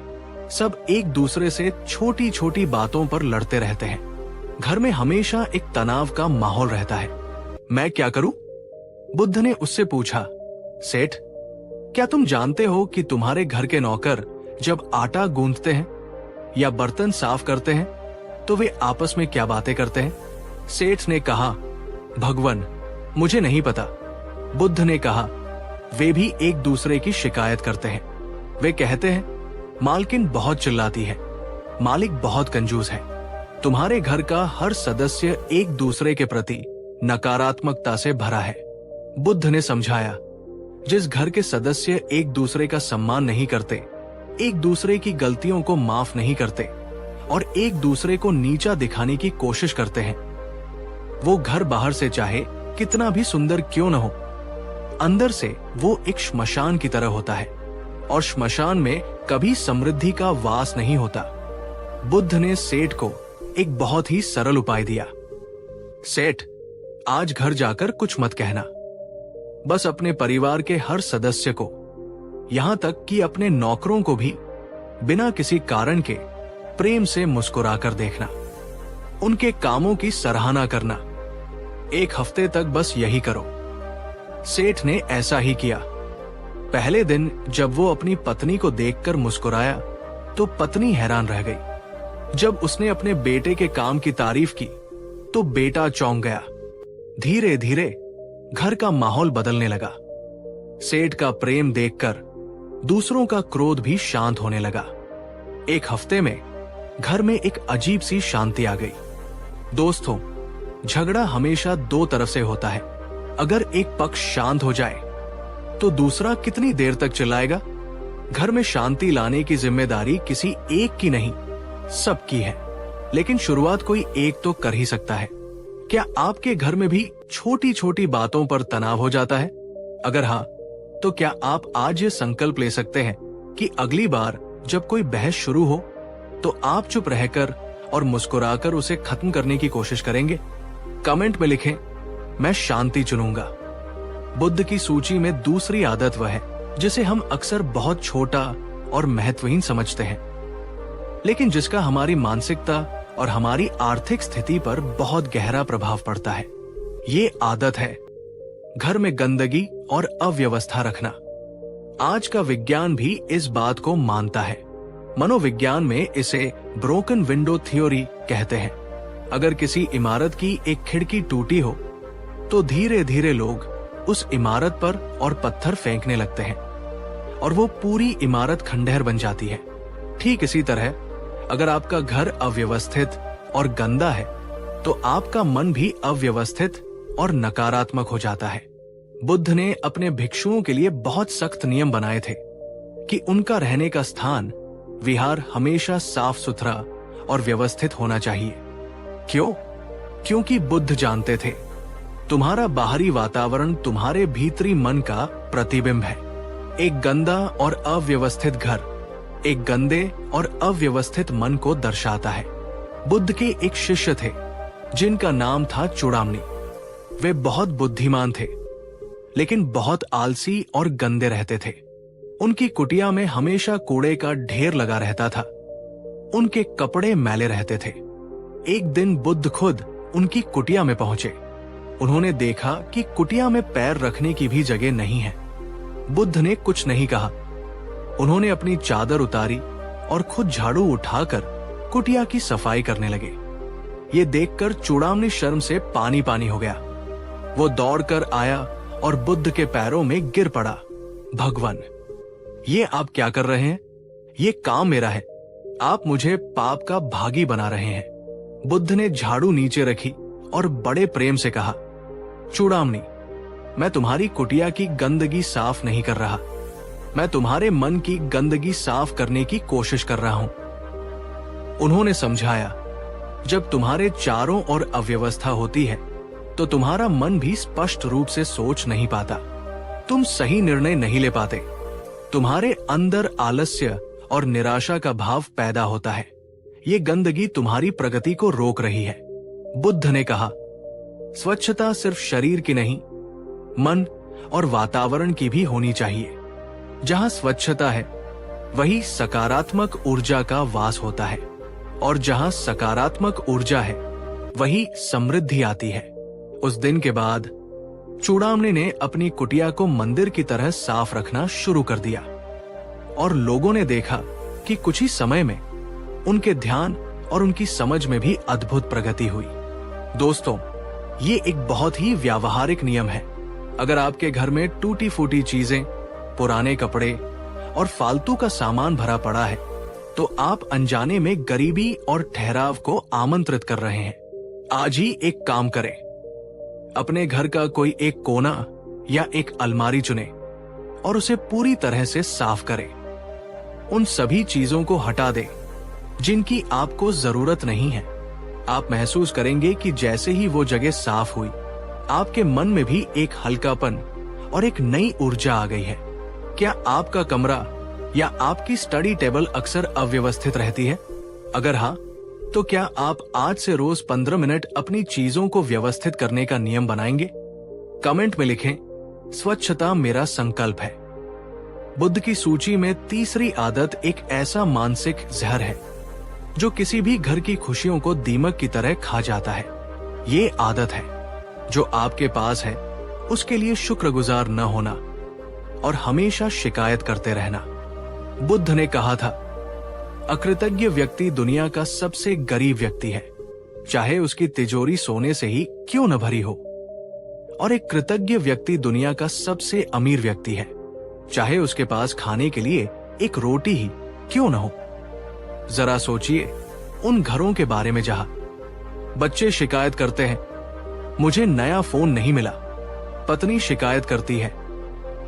सब एक दूसरे से छोटी छोटी बातों पर लड़ते रहते हैं। घर में हमेशा एक तनाव का माहौल रहता है। मैं क्या करूं? बुद्ध ने उससे पूछा, सेठ, क्या तुम जानते हो कि तुम्हारे घर के नौकर जब आटा गूंथते हैं या बर्तन साफ करते हैं तो वे आपस में क्या बातें करते हैं? सेठ ने कहा, भगवान, मुझे नहीं पता। बुद्ध ने कहा, वे भी एक दूसरे की शिकायत करते हैं। वे कहते हैं, मालकिन बहुत चिल्लाती है, मालिक बहुत कंजूस है। तुम्हारे घर का हर सदस्य एक दूसरे के प्रति नकारात्मकता से भरा है। बुद्ध ने समझाया, जिस घर के सदस्य एक दूसरे का सम्मान नहीं करते, एक दूसरे की गलतियों को माफ नहीं करते और एक दूसरे को नीचा दिखाने की कोशिश करते हैं, वो घर बाहर से चाहे कितना भी सुंदर क्यों न हो, अंदर से वो एक श्मशान की तरह होता है और श्मशान में कभी समृद्धि का वास नहीं होता। बुद्ध ने सेठ को एक बहुत ही सरल उपाय दिया। सेठ, आज घर जाकर कुछ मत कहना, बस अपने परिवार के हर सदस्य को, यहां तक कि अपने नौकरों को भी बिना किसी कारण के प्रेम से मुस्कुराकर देखना, उनके कामों की सराहना करना। 1 हफ्ते तक बस यही करो। सेठ ने ऐसा ही किया। पहले दिन जब वो अपनी पत्नी को देखकर मुस्कुराया तो पत्नी हैरान रह गई। जब उसने अपने बेटे के काम की तारीफ की तो बेटा चौंक गया। धीरे धीरे घर का माहौल बदलने लगा। सेठ का प्रेम देखकर दूसरों का क्रोध भी शांत होने लगा। 1 हफ्ते में घर में एक अजीब सी शांति आ गई। दोस्तों, झगड़ा हमेशा 2 तरफ से होता है। अगर एक पक्ष शांत हो जाए तो दूसरा कितनी देर तक चिल्लाएगा? घर में शांति लाने की जिम्मेदारी किसी एक की नहीं, सबकी है। लेकिन शुरुआत कोई एक तो कर ही सकता है। क्या आपके घर में भी छोटी छोटी बातों पर तनाव हो जाता है? अगर हाँ, तो क्या आप आज ये संकल्प ले सकते हैं कि अगली बार जब कोई बहस शुरू हो तो आप चुप रहकर और मुस्कुराकर उसे खत्म करने की कोशिश करेंगे? कमेंट में लिखें, मैं शांति चुनूंगा। बुद्ध की सूची में दूसरी आदत वह है जिसे हम अक्सर बहुत छोटा और महत्वहीन समझते हैं, लेकिन जिसका हमारी मानसिकता और हमारी आर्थिक स्थिति पर बहुत गहरा प्रभाव पड़ता है। ये आदत है घर में गंदगी और अव्यवस्था रखना। आज का विज्ञान भी इस बात को मानता है। मनोविज्ञान में इसे ब्रोकन विंडो थ्योरी कहते हैं। अगर किसी इमारत की एक खिड़की टूटी हो तो धीरे धीरे लोग उस इमारत पर और पत्थर फेंकने लगते हैं और वो पूरी इमारत खंडहर बन जाती है। ठीक इसी तरह अगर आपका घर अव्यवस्थित और गंदा है तो आपका मन भी अव्यवस्थित और नकारात्मक हो जाता है। बुद्ध ने अपने भिक्षुओं के लिए बहुत सख्त नियम बनाए थे कि उनका रहने का स्थान, विहार हमेशा साफ सुथरा और व्यवस्थित होना चाहिए। क्यों? क्योंकि बुद्ध जानते थे तुम्हारा बाहरी वातावरण तुम्हारे भीतरी मन का प्रतिबिंब है। एक गंदा और अव्यवस्थित घर एक गंदे और अव्यवस्थित मन को दर्शाता है। बुद्ध के एक शिष्य थे जिनका नाम था चूड़ामणि। वे बहुत बुद्धिमान थे लेकिन बहुत आलसी और गंदे रहते थे। उनकी कुटिया में हमेशा कूड़े का ढेर लगा रहता था। उनके कपड़े मैले रहते थे। एक दिन बुद्ध खुद उनकी कुटिया में पहुंचे। उन्होंने देखा कि कुटिया में पैर रखने की भी जगह नहीं है। बुद्ध ने कुछ नहीं कहा। उन्होंने अपनी चादर उतारी और खुद झाड़ू उठाकर कुटिया की सफाई करने लगे। ये देखकर चूड़ामणि शर्म से पानी पानी हो गया। वो दौड़कर आया और बुद्ध के पैरों में गिर पड़ा। भगवान, ये आप क्या कर रहे हैं? ये काम मेरा है। आप मुझे पाप का भागी बना रहे हैं। बुद्ध ने झाड़ू नीचे रखी और बड़े प्रेम से कहा, चूड़ामणि, मैं तुम्हारी कुटिया की गंदगी साफ नहीं कर रहा। मैं तुम्हारे मन की गंदगी साफ करने की कोशिश कर रहा हूं। उन्होंने समझाया, जब तुम्हारे चारों ओर अव्यवस्था होती है तो तुम्हारा मन भी स्पष्ट रूप से सोच नहीं पाता। तुम सही निर्णय नहीं ले पाते। तुम्हारे अंदर आलस्य और निराशा का भाव पैदा होता है। ये गंदगी तुम्हारी प्रगति को रोक रही है। बुद्ध ने कहा, स्वच्छता सिर्फ शरीर की नहीं, मन और वातावरण की भी होनी चाहिए। जहां स्वच्छता है वही सकारात्मक ऊर्जा का वास होता है और जहां सकारात्मक ऊर्जा है वही समृद्धि आती है। उस दिन के बाद चूड़ामणि ने अपनी कुटिया को मंदिर की तरह साफ रखना शुरू कर दिया और लोगों ने देखा कि कुछ ही समय में उनके ध्यान और उनकी समझ में भी अद्भुत प्रगति हुई। दोस्तों, ये एक बहुत ही व्यावहारिक नियम है। अगर आपके घर में टूटी फूटी चीजें, पुराने कपड़े और फालतू का सामान भरा पड़ा है तो आप अनजाने में गरीबी और ठहराव को आमंत्रित कर रहे हैं। आज ही एक काम करें, अपने घर का कोई एक कोना या एक अलमारी चुनें और उसे पूरी तरह से साफ करें। उन सभी चीजों को हटा दें जिनकी आपको जरूरत नहीं है। आप महसूस करेंगे कि जैसे ही वो जगह साफ हुई, आपके मन में भी एक हल्कापन और एक नई ऊर्जा आ गई है। क्या आपका कमरा या आपकी स्टडी टेबल अक्सर अव्यवस्थित रहती है? अगर हाँ, तो क्या आप आज से रोज 15 मिनट अपनी चीजों को व्यवस्थित करने का नियम बनाएंगे? कमेंट में लिखें, स्वच्छता मेरा संकल्प है। बुद्ध की सूची में तीसरी आदत एक ऐसा मानसिक जहर है जो किसी भी घर की खुशियों को दीमक की तरह खा जाता है। ये आदत है जो आपके पास है उसके लिए शुक्रगुजार न होना और हमेशा शिकायत करते रहना। बुद्ध ने कहा था, अकृतज्ञ व्यक्ति दुनिया का सबसे गरीब व्यक्ति है, चाहे उसकी तिजोरी सोने से ही क्यों न भरी हो, और एक कृतज्ञ व्यक्ति दुनिया का सबसे अमीर व्यक्ति है, चाहे उसके पास खाने के लिए एक रोटी ही क्यों न हो। जरा सोचिए उन घरों के बारे में जहां बच्चे शिकायत करते हैं, मुझे नया फोन नहीं मिला। पत्नी शिकायत करती है,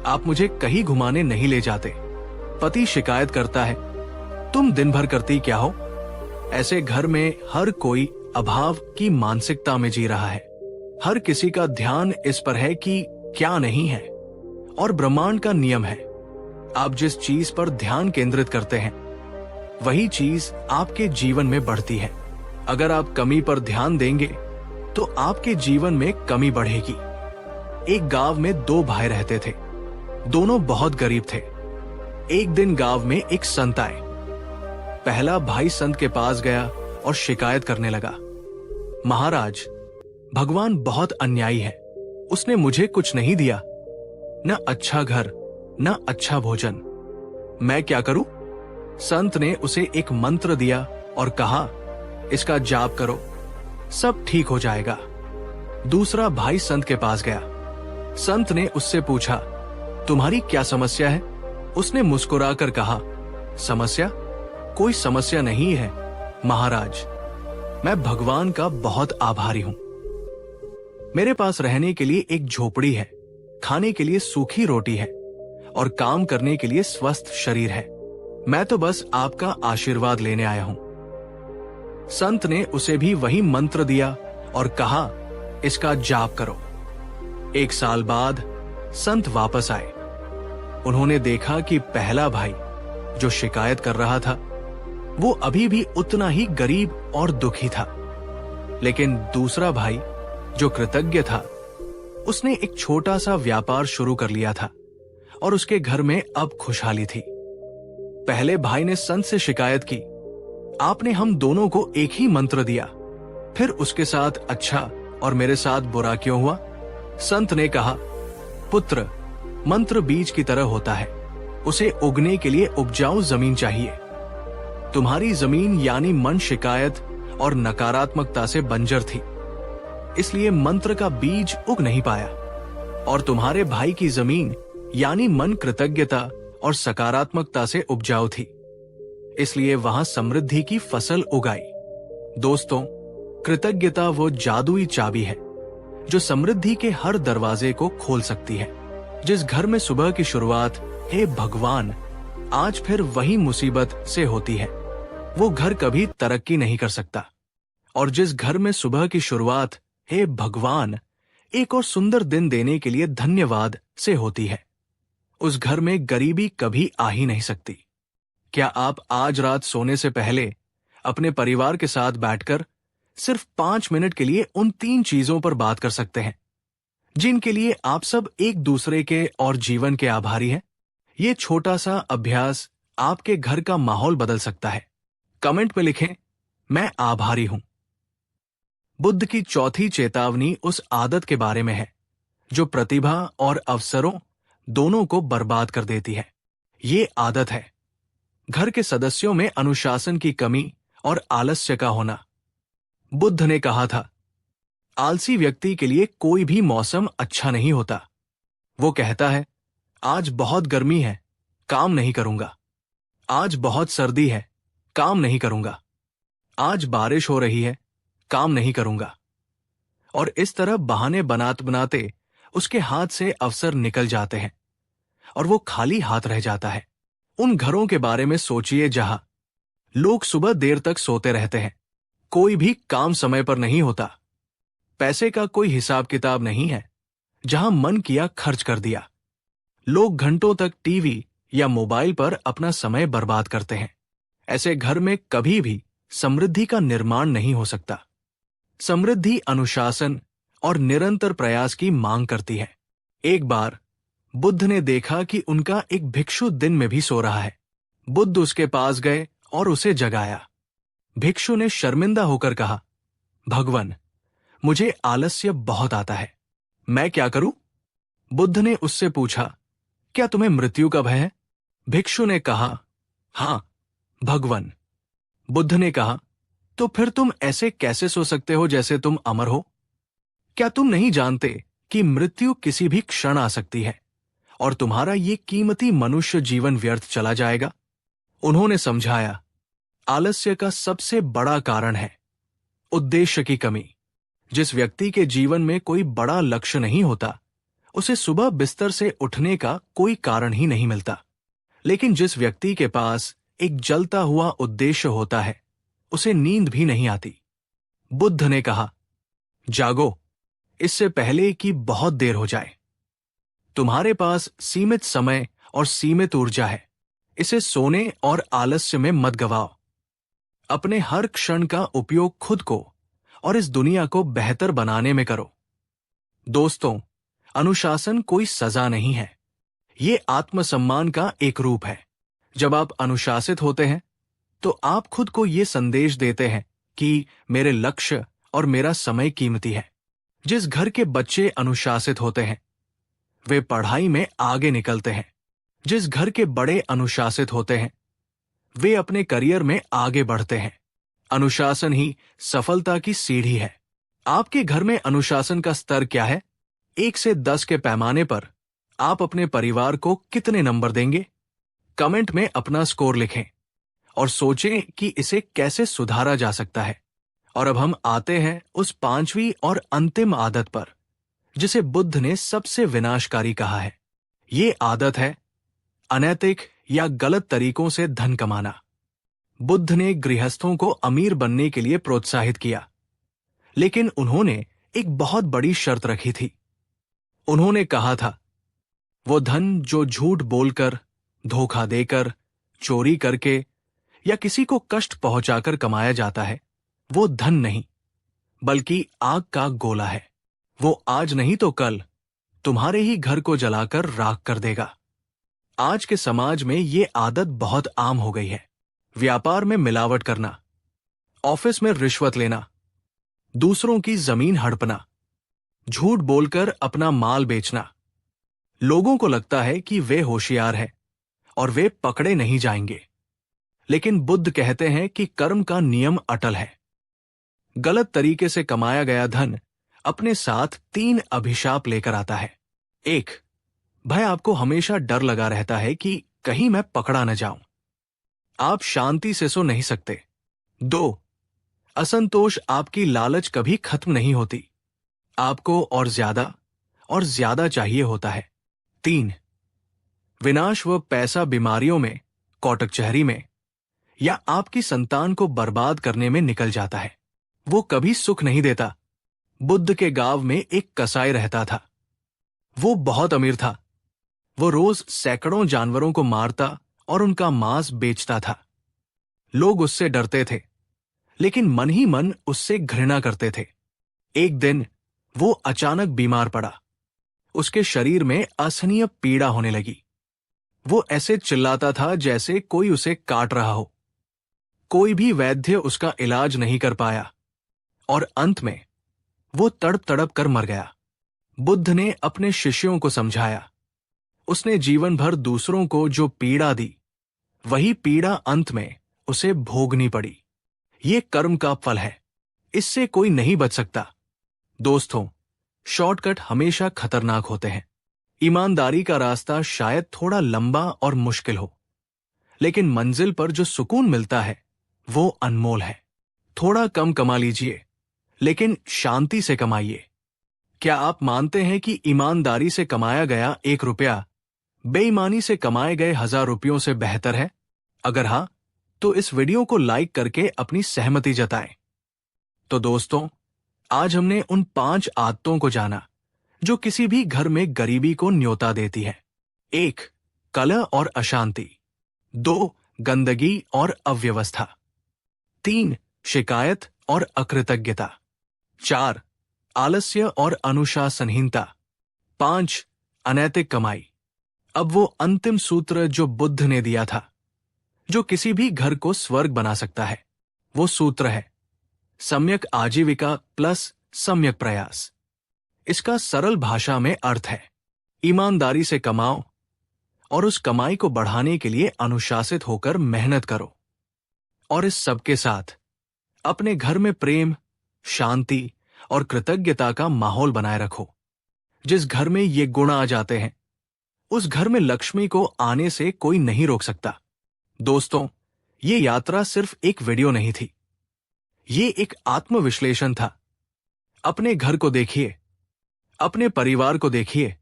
आप मुझे कहीं घुमाने नहीं ले जाते। पति शिकायत करता है, तुम दिन भर करती क्या हो। ऐसे घर में हर कोई अभाव की मानसिकता में जी रहा है। हर किसी का ध्यान इस पर है कि क्या नहीं है। और ब्रह्मांड का नियम है, आप जिस चीज पर ध्यान केंद्रित करते हैं वही चीज आपके जीवन में बढ़ती है। अगर आप कमी पर ध्यान देंगे तो आपके जीवन में कमी बढ़ेगी। एक गांव में 2 भाई रहते थे। दोनों बहुत गरीब थे। एक दिन गांव में एक संत आए। पहला भाई संत के पास गया और शिकायत करने लगा, महाराज, भगवान बहुत अन्यायी है। उसने मुझे कुछ नहीं दिया, न अच्छा घर न अच्छा भोजन। मैं क्या करूं? संत ने उसे एक मंत्र दिया और कहा, इसका जाप करो, सब ठीक हो जाएगा। दूसरा भाई संत के पास गया। संत ने उससे पूछा, तुम्हारी क्या समस्या है? उसने मुस्कुराकर कहा, समस्या? कोई समस्या नहीं है महाराज, मैं भगवान का बहुत आभारी हूं। मेरे पास रहने के लिए एक झोपड़ी है, खाने के लिए सूखी रोटी है और काम करने के लिए स्वस्थ शरीर है। मैं तो बस आपका आशीर्वाद लेने आया हूं। संत ने उसे भी वही मंत्र दिया और कहा, इसका जाप करो। 1 साल बाद संत वापस आए। उन्होंने देखा कि पहला भाई जो शिकायत कर रहा था वो अभी भी उतना ही गरीब और दुखी था, लेकिन दूसरा भाई जो कृतज्ञ था उसने एक छोटा सा व्यापार शुरू कर लिया था और उसके घर में अब खुशहाली थी। पहले भाई ने संत से शिकायत की, आपने हम दोनों को एक ही मंत्र दिया, फिर उसके साथ अच्छा और मेरे साथ बुरा क्यों हुआ? संत ने कहा, पुत्र, मंत्र बीज की तरह होता है, उसे उगने के लिए उपजाऊ जमीन चाहिए। तुम्हारी जमीन यानी मन शिकायत और नकारात्मकता से बंजर थी, इसलिए मंत्र का बीज उग नहीं पाया। और तुम्हारे भाई की जमीन यानी मन कृतज्ञता और सकारात्मकता से उपजाऊ थी, इसलिए वहां समृद्धि की फसल उगाई। दोस्तों, कृतज्ञता वो जादुई चाबी है जो समृद्धि के हर दरवाजे को खोल सकती है। जिस घर में सुबह की शुरुआत हे भगवान आज फिर वही मुसीबत से होती है, वो घर कभी तरक्की नहीं कर सकता। और जिस घर में सुबह की शुरुआत हे भगवान एक और सुंदर दिन देने के लिए धन्यवाद से होती है, उस घर में गरीबी कभी आ ही नहीं सकती। क्या आप आज रात सोने से पहले अपने परिवार के साथ बैठकर सिर्फ 5 मिनट के लिए उन 3 चीजों पर बात कर सकते हैं जिनके लिए आप सब एक दूसरे के और जीवन के आभारी हैं? ये छोटा सा अभ्यास आपके घर का माहौल बदल सकता है। कमेंट में लिखें, मैं आभारी हूं। बुद्ध की चौथी चेतावनी उस आदत के बारे में है जो प्रतिभा और अवसरों दोनों को बर्बाद कर देती है। ये आदत है घर के सदस्यों में अनुशासन की कमी और आलस्य का होना। बुद्ध ने कहा था, आलसी व्यक्ति के लिए कोई भी मौसम अच्छा नहीं होता। वो कहता है, आज बहुत गर्मी है, काम नहीं करूंगा। आज बहुत सर्दी है, काम नहीं करूंगा। आज बारिश हो रही है, काम नहीं करूंगा। और इस तरह बहाने बनाते बनाते उसके हाथ से अवसर निकल जाते हैं और वो खाली हाथ रह जाता है। उन घरों के बारे में सोचिए जहां लोग सुबह देर तक सोते रहते हैं, कोई भी काम समय पर नहीं होता, पैसे का कोई हिसाब किताब नहीं है, जहां मन किया खर्च कर दिया। लोग घंटों तक टीवी या मोबाइल पर अपना समय बर्बाद करते हैं। ऐसे घर में कभी भी समृद्धि का निर्माण नहीं हो सकता। समृद्धि अनुशासन और निरंतर प्रयास की मांग करती है। एक बार बुद्ध ने देखा कि उनका एक भिक्षु दिन में भी सो रहा है। बुद्ध उसके पास गए और उसे जगाया। भिक्षु ने शर्मिंदा होकर कहा, भगवन, मुझे आलस्य बहुत आता है, मैं क्या करूं? बुद्ध ने उससे पूछा, क्या तुम्हें मृत्यु का भय है? भिक्षु ने कहा, हां भगवन। बुद्ध ने कहा, तो फिर तुम ऐसे कैसे सो सकते हो जैसे तुम अमर हो? क्या तुम नहीं जानते कि मृत्यु किसी भी क्षण आ सकती है और तुम्हारा ये कीमती मनुष्य जीवन व्यर्थ चला जाएगा? उन्होंने समझाया, आलस्य का सबसे बड़ा कारण है उद्देश्य की कमी। जिस व्यक्ति के जीवन में कोई बड़ा लक्ष्य नहीं होता उसे सुबह बिस्तर से उठने का कोई कारण ही नहीं मिलता। लेकिन जिस व्यक्ति के पास एक जलता हुआ उद्देश्य होता है, उसे नींद भी नहीं आती। बुद्ध ने कहा, जागो, इससे पहले कि बहुत देर हो जाए। तुम्हारे पास सीमित समय और सीमित ऊर्जा है, इसे सोने और आलस्य में मत गवाओ। अपने हर क्षण का उपयोग खुद को और इस दुनिया को बेहतर बनाने में करो। दोस्तों, अनुशासन कोई सजा नहीं है, ये आत्मसम्मान का एक रूप है। जब आप अनुशासित होते हैं तो आप खुद को ये संदेश देते हैं कि मेरे लक्ष्य और मेरा समय कीमती है। जिस घर के बच्चे अनुशासित होते हैं वे पढ़ाई में आगे निकलते हैं। जिस घर के बड़े अनुशासित होते हैं वे अपने करियर में आगे बढ़ते हैं। अनुशासन ही सफलता की सीढ़ी है। आपके घर में अनुशासन का स्तर क्या है? 1 से 10 के पैमाने पर आप अपने परिवार को कितने नंबर देंगे? कमेंट में अपना स्कोर लिखें और सोचें कि इसे कैसे सुधारा जा सकता है। और अब हम आते हैं उस 5वीं और अंतिम आदत पर, जिसे बुद्ध ने सबसे विनाशकारी कहा है। ये आदत है अनैतिक या गलत तरीकों से धन कमाना। बुद्ध ने गृहस्थों को अमीर बनने के लिए प्रोत्साहित किया, लेकिन उन्होंने एक बहुत बड़ी शर्त रखी थी। उन्होंने कहा था, वो धन जो झूठ बोलकर, धोखा देकर, चोरी करके या किसी को कष्ट पहुंचाकर कमाया जाता है, वो धन नहीं बल्कि आग का गोला है। वो आज नहीं तो कल तुम्हारे ही घर को जलाकर राख कर देगा। आज के समाज में ये आदत बहुत आम हो गई है। व्यापार में मिलावट करना, ऑफिस में रिश्वत लेना, दूसरों की जमीन हड़पना, झूठ बोलकर अपना माल बेचना। लोगों को लगता है कि वे होशियार हैं और वे पकड़े नहीं जाएंगे। लेकिन बुद्ध कहते हैं कि कर्म का नियम अटल है। गलत तरीके से कमाया गया धन अपने साथ 3 अभिशाप लेकर आता है। 1, भय, आपको हमेशा डर लगा रहता है कि कहीं मैं पकड़ा न जाऊं। आप शांति से सो नहीं सकते। 2, असंतोष, आपकी लालच कभी खत्म नहीं होती। आपको और ज्यादा चाहिए होता है। 3, विनाश व पैसा बीमारियों में, कौटक चहरी में या आपकी संतान को बर्बाद करने में निकल जाता है। वो कभी सुख नहीं देता। बुद्ध के गांव में एक कसाई रहता था। वो बहुत अमीर था। वो रोज सैकड़ों जानवरों को मारता और उनका मांस बेचता था। लोग उससे डरते थे, लेकिन मन ही मन उससे घृणा करते थे। एक दिन वो अचानक बीमार पड़ा। उसके शरीर में असहनीय पीड़ा होने लगी। वो ऐसे चिल्लाता था जैसे कोई उसे काट रहा हो। कोई भी वैद्य उसका इलाज नहीं कर पाया और अंत में वो तड़प तड़प कर मर गया। बुद्ध ने अपने शिष्यों को समझाया। उसने जीवन भर दूसरों को जो पीड़ा दी, वही पीड़ा अंत में उसे भोगनी पड़ी। ये कर्म का फल है, इससे कोई नहीं बच सकता। दोस्तों, शॉर्टकट हमेशा खतरनाक होते हैं। ईमानदारी का रास्ता शायद थोड़ा लंबा और मुश्किल हो, लेकिन मंजिल पर जो सुकून मिलता है वो अनमोल है। थोड़ा कम कमा लीजिए, लेकिन शांति से कमाइए। क्या आप मानते हैं कि ईमानदारी से कमाया गया 1 रुपया बेईमानी से कमाए गए 1000 रुपयों से बेहतर है? अगर हाँ, तो इस वीडियो को लाइक करके अपनी सहमति जताएं। तो दोस्तों, आज हमने उन 5 आदतों को जाना जो किसी भी घर में गरीबी को न्योता देती है। 1, कलह और अशांति। 2, गंदगी और अव्यवस्था। 3, शिकायत और अकृतज्ञता। 4, आलस्य और अनुशासनहीनता। 5, अनैतिक कमाई। अब वो अंतिम सूत्र जो बुद्ध ने दिया था, जो किसी भी घर को स्वर्ग बना सकता है, वो सूत्र है सम्यक आजीविका प्लस सम्यक प्रयास। इसका सरल भाषा में अर्थ है, ईमानदारी से कमाओ और उस कमाई को बढ़ाने के लिए अनुशासित होकर मेहनत करो। और इस सब के साथ अपने घर में प्रेम, शांति और कृतज्ञता का माहौल बनाए रखो। जिस घर में ये गुण आ जाते हैं, उस घर में लक्ष्मी को आने से कोई नहीं रोक सकता। दोस्तों, ये यात्रा सिर्फ एक वीडियो नहीं थी, ये एक आत्मविश्लेषण था। अपने घर को देखिए, अपने परिवार को देखिए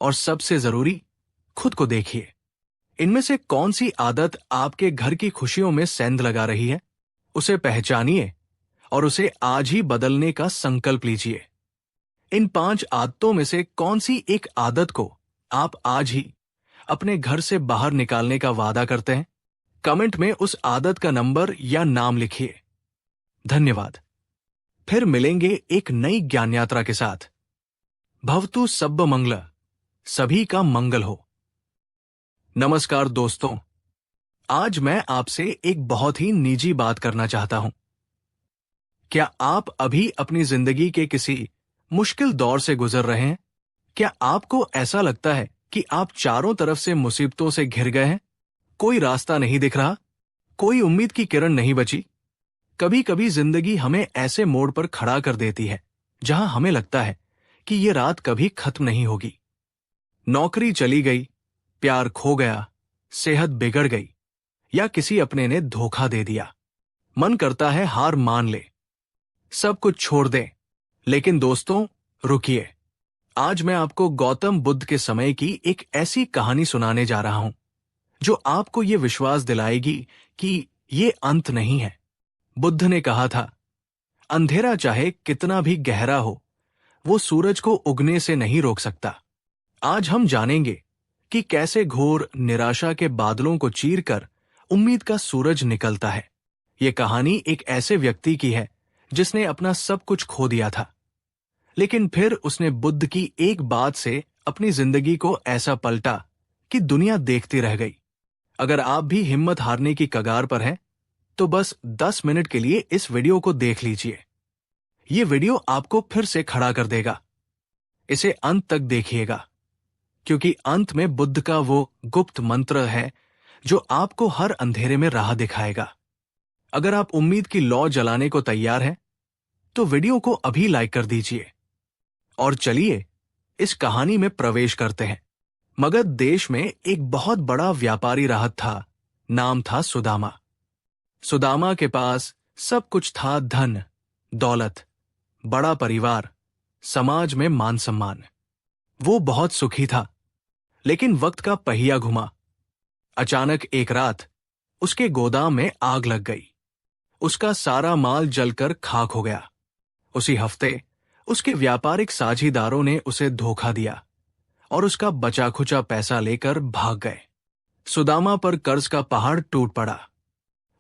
और सबसे जरूरी, खुद को देखिए। इनमें से कौन सी आदत आपके घर की खुशियों में सेंध लगा रही है? उसे पहचानिए और उसे आज ही बदलने का संकल्प लीजिए। इन 5 आदतों में से कौन सी एक आदत को आप आज ही अपने घर से बाहर निकालने का वादा करते हैं? कमेंट में उस आदत का नंबर या नाम लिखिए। धन्यवाद। फिर मिलेंगे एक नई ज्ञान यात्रा के साथ। भवतु सब्ब मंगल, सभी का मंगल हो। नमस्कार दोस्तों, आज मैं आपसे एक बहुत ही निजी बात करना चाहता हूं। क्या आप अभी अपनी जिंदगी के किसी मुश्किल दौर से गुजर रहे हैं? क्या आपको ऐसा लगता है कि आप चारों तरफ से मुसीबतों से घिर गए हैं? कोई रास्ता नहीं दिख रहा, कोई उम्मीद की किरण नहीं बची। कभी कभी जिंदगी हमें ऐसे मोड़ पर खड़ा कर देती है जहां हमें लगता है कि ये रात कभी खत्म नहीं होगी। नौकरी चली गई, प्यार खो गया, सेहत बिगड़ गई, या किसी अपने ने धोखा दे दिया। मन करता है हार मान ले, सब कुछ छोड़ दें। लेकिन दोस्तों, रुकिए। आज मैं आपको गौतम बुद्ध के समय की एक ऐसी कहानी सुनाने जा रहा हूं जो आपको ये विश्वास दिलाएगी कि ये अंत नहीं है। बुद्ध ने कहा था, अंधेरा चाहे कितना भी गहरा हो, वो सूरज को उगने से नहीं रोक सकता। आज हम जानेंगे कि कैसे घोर निराशा के बादलों को चीरकर उम्मीद का सूरज निकलता है। ये कहानी एक ऐसे व्यक्ति की है जिसने अपना सब कुछ खो दिया था, लेकिन फिर उसने बुद्ध की एक बात से अपनी जिंदगी को ऐसा पलटा कि दुनिया देखती रह गई। अगर आप भी हिम्मत हारने की कगार पर हैं, तो बस 10 मिनट के लिए इस वीडियो को देख लीजिए। ये वीडियो आपको फिर से खड़ा कर देगा। इसे अंत तक देखिएगा, क्योंकि अंत में बुद्ध का वो गुप्त मंत्र है जो आपको हर अंधेरे में राह दिखाएगा। अगर आप उम्मीद की लौ जलाने को तैयार हैं, तो वीडियो को अभी लाइक कर दीजिए। और चलिए इस कहानी में प्रवेश करते हैं। मगध देश में एक बहुत बड़ा व्यापारी रहत था। नाम था सुदामा। सुदामा के पास सब कुछ था, धन, दौलत, बड़ा परिवार, समाज में मान सम्मान। वो बहुत सुखी था, लेकिन वक्त का पहिया घुमा। अचानक एक रात उसके गोदाम में आग लग गई। उसका सारा माल जलकर खाक हो गया। उसी हफ्ते उसके व्यापारिक साझीदारों ने उसे धोखा दिया और उसका बचा खुचा पैसा लेकर भाग गए। सुदामा पर कर्ज का पहाड़ टूट पड़ा।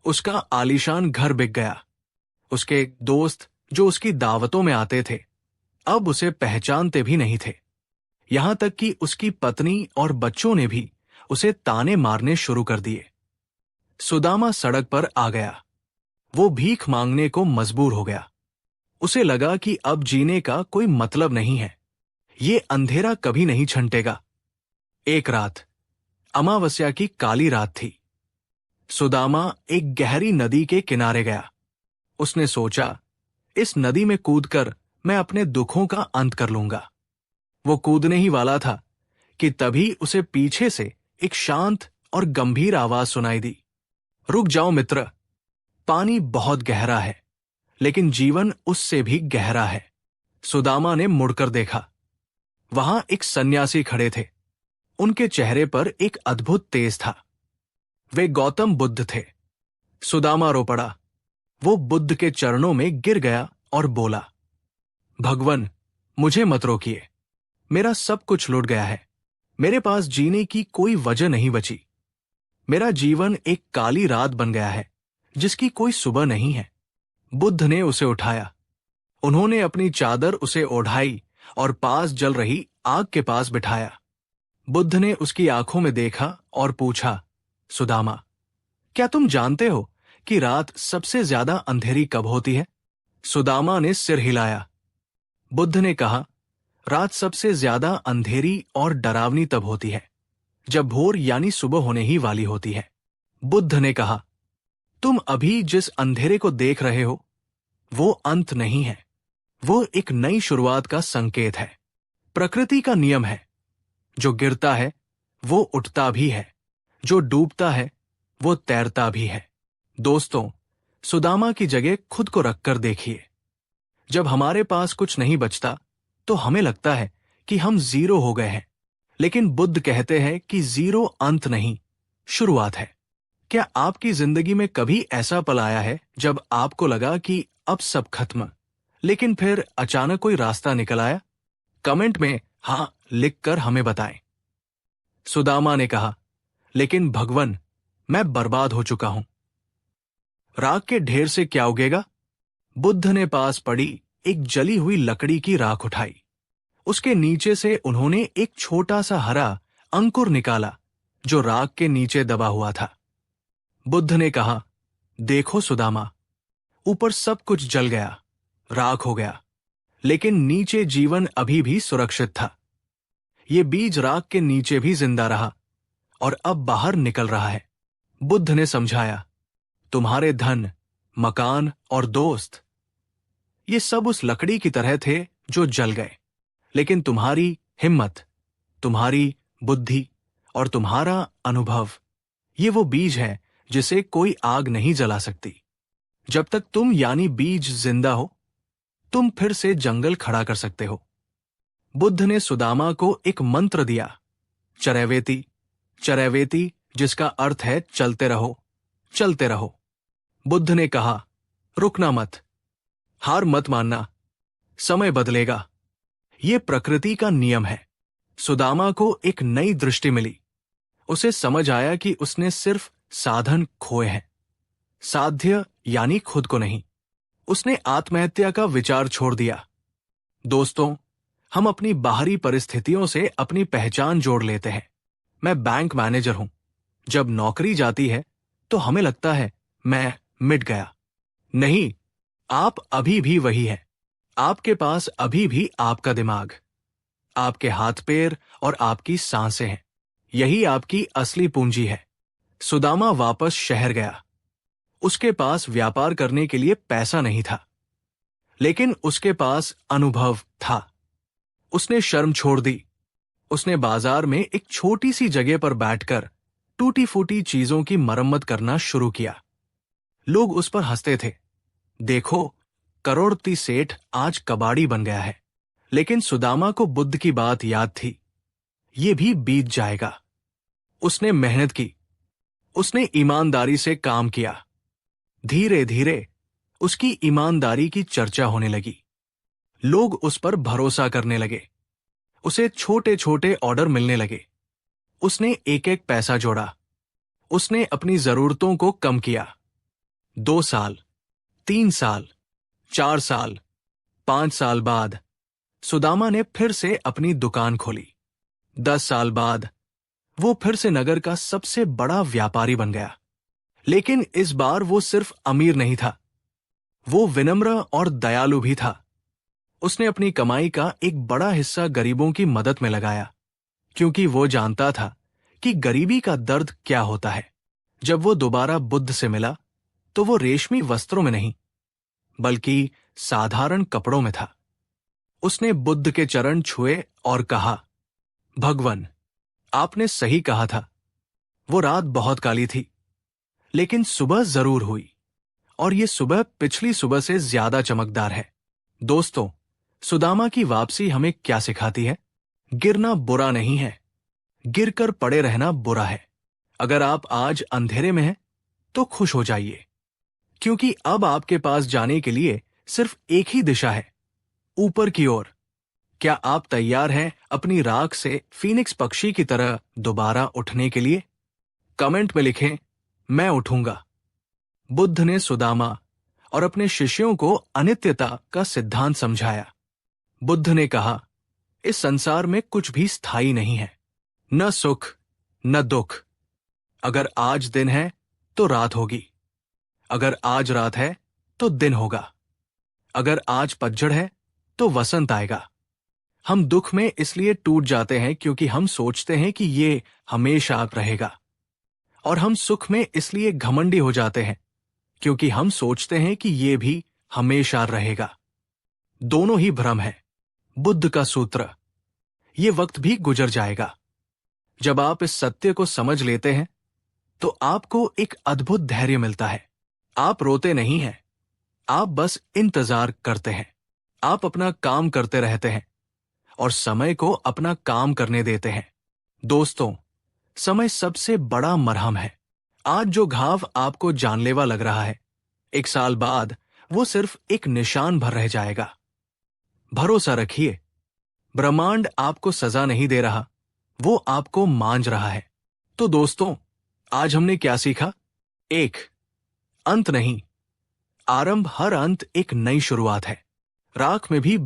उसका आलीशान घर बिक गया। उसके दोस्त जो उसकी दावतों में आते थे, अब उसे पहचानते भी नहीं थे। यहां तक कि उसकी पत्नी और बच्चों ने भी उसे ताने मारने शुरू कर दिए। सुदामा सड़क पर आ गया। वो भीख मांगने को मजबूर हो गया। उसे लगा कि अब जीने का कोई मतलब नहीं है, ये अंधेरा कभी नहीं छंटेगा। एक रात, अमावस्या की काली रात थी। सुदामा एक गहरी नदी के किनारे गया। उसने सोचा, इस नदी में कूदकर मैं अपने दुखों का अंत कर लूंगा। वो कूदने ही वाला था कि तभी उसे पीछे से एक शांत और गंभीर आवाज सुनाई दी। रुक जाओ मित्र, पानी बहुत गहरा है, लेकिन जीवन उससे भी गहरा है। सुदामा ने मुड़कर देखा। वहां एक सन्यासी खड़े थे। उनके चेहरे पर एक अद्भुत तेज था। वे गौतम बुद्ध थे। सुदामा रो पड़ा। वो बुद्ध के चरणों में गिर गया और बोला, भगवन, मुझे मत रोकिए। मेरा सब कुछ लुट गया है। मेरे पास जीने की कोई वजह नहीं बची। मेरा जीवन एक काली रात बन गया है जिसकी कोई सुबह नहीं है। बुद्ध ने उसे उठाया। उन्होंने अपनी चादर उसे ओढ़ाई और पास जल रही आग के पास बिठाया। बुद्ध ने उसकी आंखों में देखा और पूछा, सुदामा, क्या तुम जानते हो कि रात सबसे ज्यादा अंधेरी कब होती है? सुदामा ने सिर हिलाया। बुद्ध ने कहा, रात सबसे ज्यादा अंधेरी और डरावनी तब होती है जब भोर यानी सुबह होने ही वाली होती है। बुद्ध ने कहा, तुम अभी जिस अंधेरे को देख रहे हो, वो अंत नहीं है, वो एक नई शुरुआत का संकेत है। प्रकृति का नियम है, जो गिरता है वो उठता भी है, जो डूबता है वो तैरता भी है। दोस्तों, सुदामा की जगह खुद को रखकर देखिए। जब हमारे पास कुछ नहीं बचता तो हमें लगता है कि हम जीरो हो गए हैं, लेकिन बुद्ध कहते हैं कि जीरो अंत नहीं, शुरुआत है। क्या आपकी जिंदगी में कभी ऐसा पल आया है जब आपको लगा कि अब सब खत्म, लेकिन फिर अचानक कोई रास्ता निकल आया? कमेंट में हाँ लिखकर हमें बताएं। सुदामा ने कहा, लेकिन भगवन, मैं बर्बाद हो चुका हूं। राख के ढेर से क्या उगेगा? बुद्ध ने पास पड़ी एक जली हुई लकड़ी की राख उठाई। उसके नीचे से उन्होंने एक छोटा सा हरा अंकुर निकाला जो राख के नीचे दबा हुआ था। बुद्ध ने कहा, देखो सुदामा, ऊपर सब कुछ जल गया, राख हो गया, लेकिन नीचे जीवन अभी भी सुरक्षित था। ये बीज राख के नीचे भी जिंदा रहा और अब बाहर निकल रहा है। बुद्ध ने समझाया, तुम्हारे धन, मकान और दोस्त, ये सब उस लकड़ी की तरह थे जो जल गए, लेकिन तुम्हारी हिम्मत, तुम्हारी बुद्धि और तुम्हारा अनुभव, ये वो बीज है जिसे कोई आग नहीं जला सकती। जब तक तुम यानी बीज जिंदा हो, तुम फिर से जंगल खड़ा कर सकते हो। बुद्ध ने सुदामा को एक मंत्र दिया, चरैवेति, चरैवेति, जिसका अर्थ है चलते रहो, चलते रहो। बुद्ध ने कहा, रुकना मत, हार मत मानना, समय बदलेगा, ये प्रकृति का नियम है। सुदामा को एक नई दृष्टि मिली। उसे समझ आया कि उसने सिर्फ साधन खोए हैं, साध्य यानी खुद को नहीं। उसने आत्महत्या का विचार छोड़ दिया। दोस्तों, हम अपनी बाहरी परिस्थितियों से अपनी पहचान जोड़ लेते हैं। मैं बैंक मैनेजर हूं। जब नौकरी जाती है तो हमें लगता है मैं मिट गया। नहीं, आप अभी भी वही हैं। आपके पास अभी भी आपका दिमाग, आपके हाथ पैर और आपकी सांसें हैं। यही आपकी असली पूंजी है। सुदामा वापस शहर गया। उसके पास व्यापार करने के लिए पैसा नहीं था, लेकिन उसके पास अनुभव था। उसने शर्म छोड़ दी। उसने बाजार में एक छोटी सी जगह पर बैठकर टूटी फूटी चीजों की मरम्मत करना शुरू किया। लोग उस पर हंसते थे, देखो, करोड़पति सेठ आज कबाड़ी बन गया है। लेकिन सुदामा को बुद्ध की बात याद थी, ये भी बीत जाएगा। उसने मेहनत की, उसने ईमानदारी से काम किया। धीरे धीरे उसकी ईमानदारी की चर्चा होने लगी। लोग उस पर भरोसा करने लगे। उसे छोटे छोटे ऑर्डर मिलने लगे। उसने एक एक पैसा जोड़ा। उसने अपनी जरूरतों को कम किया। 2 साल, 3 साल, 4 साल, 5 साल बाद सुदामा ने फिर से अपनी दुकान खोली। 10 साल बाद वो फिर से नगर का सबसे बड़ा व्यापारी बन गया। लेकिन इस बार वो सिर्फ अमीर नहीं था, वो विनम्र और दयालु भी था। उसने अपनी कमाई का एक बड़ा हिस्सा गरीबों की मदद में लगाया, क्योंकि वो जानता था कि गरीबी का दर्द क्या होता है। जब वो दोबारा बुद्ध से मिला तो वो रेशमी वस्त्रों में नहीं, बल्कि साधारण कपड़ों में था। उसने बुद्ध के चरण छुए और कहा, भगवन, आपने सही कहा था। वो रात बहुत काली थी, लेकिन सुबह जरूर हुई, और ये सुबह पिछली सुबह से ज्यादा चमकदार है। दोस्तों, सुदामा की वापसी हमें क्या सिखाती है? गिरना बुरा नहीं है, गिरकर पड़े रहना बुरा है। अगर आप आज अंधेरे में हैं तो खुश हो जाइए, क्योंकि अब आपके पास जाने के लिए सिर्फ एक ही दिशा है, ऊपर की ओर। क्या आप तैयार हैं अपनी राख से फीनिक्स पक्षी की तरह दोबारा उठने के लिए? कमेंट में लिखें, मैं उठूंगा। बुद्ध ने सुदामा और अपने शिष्यों को अनित्यता का सिद्धांत समझाया। बुद्ध ने कहा, इस संसार में कुछ भी स्थायी नहीं है, न सुख न दुख। अगर आज दिन है तो रात होगी, अगर आज रात है तो दिन होगा, अगर आज पतझड़ है तो वसंत आएगा। हम दुख में इसलिए टूट जाते हैं क्योंकि हम सोचते हैं कि ये हमेशा रहेगा, और हम सुख में इसलिए घमंडी हो जाते हैं क्योंकि हम सोचते हैं कि ये भी हमेशा रहेगा। दोनों ही भ्रम है। बुद्ध का सूत्र, ये वक्त भी गुजर जाएगा। जब आप इस सत्य को समझ लेते हैं तो आपको एक अद्भुत धैर्य मिलता है। आप रोते नहीं हैं, आप बस इंतजार करते हैं। आप अपना काम करते रहते हैं और समय को अपना काम करने देते हैं। दोस्तों, समय सबसे बड़ा मरहम है। आज जो घाव आपको जानलेवा लग रहा है, 1 साल बाद वो सिर्फ एक निशान भर रह जाएगा। भरोसा रखिए, ब्रह्मांड आपको सजा नहीं दे रहा, वो आपको मांझ रहा है। तो दोस्तों, आज हमने क्या सीखा? 1. अंत नहीं, आरंभ हर अंत एक नई शुरुआत है। राख में भी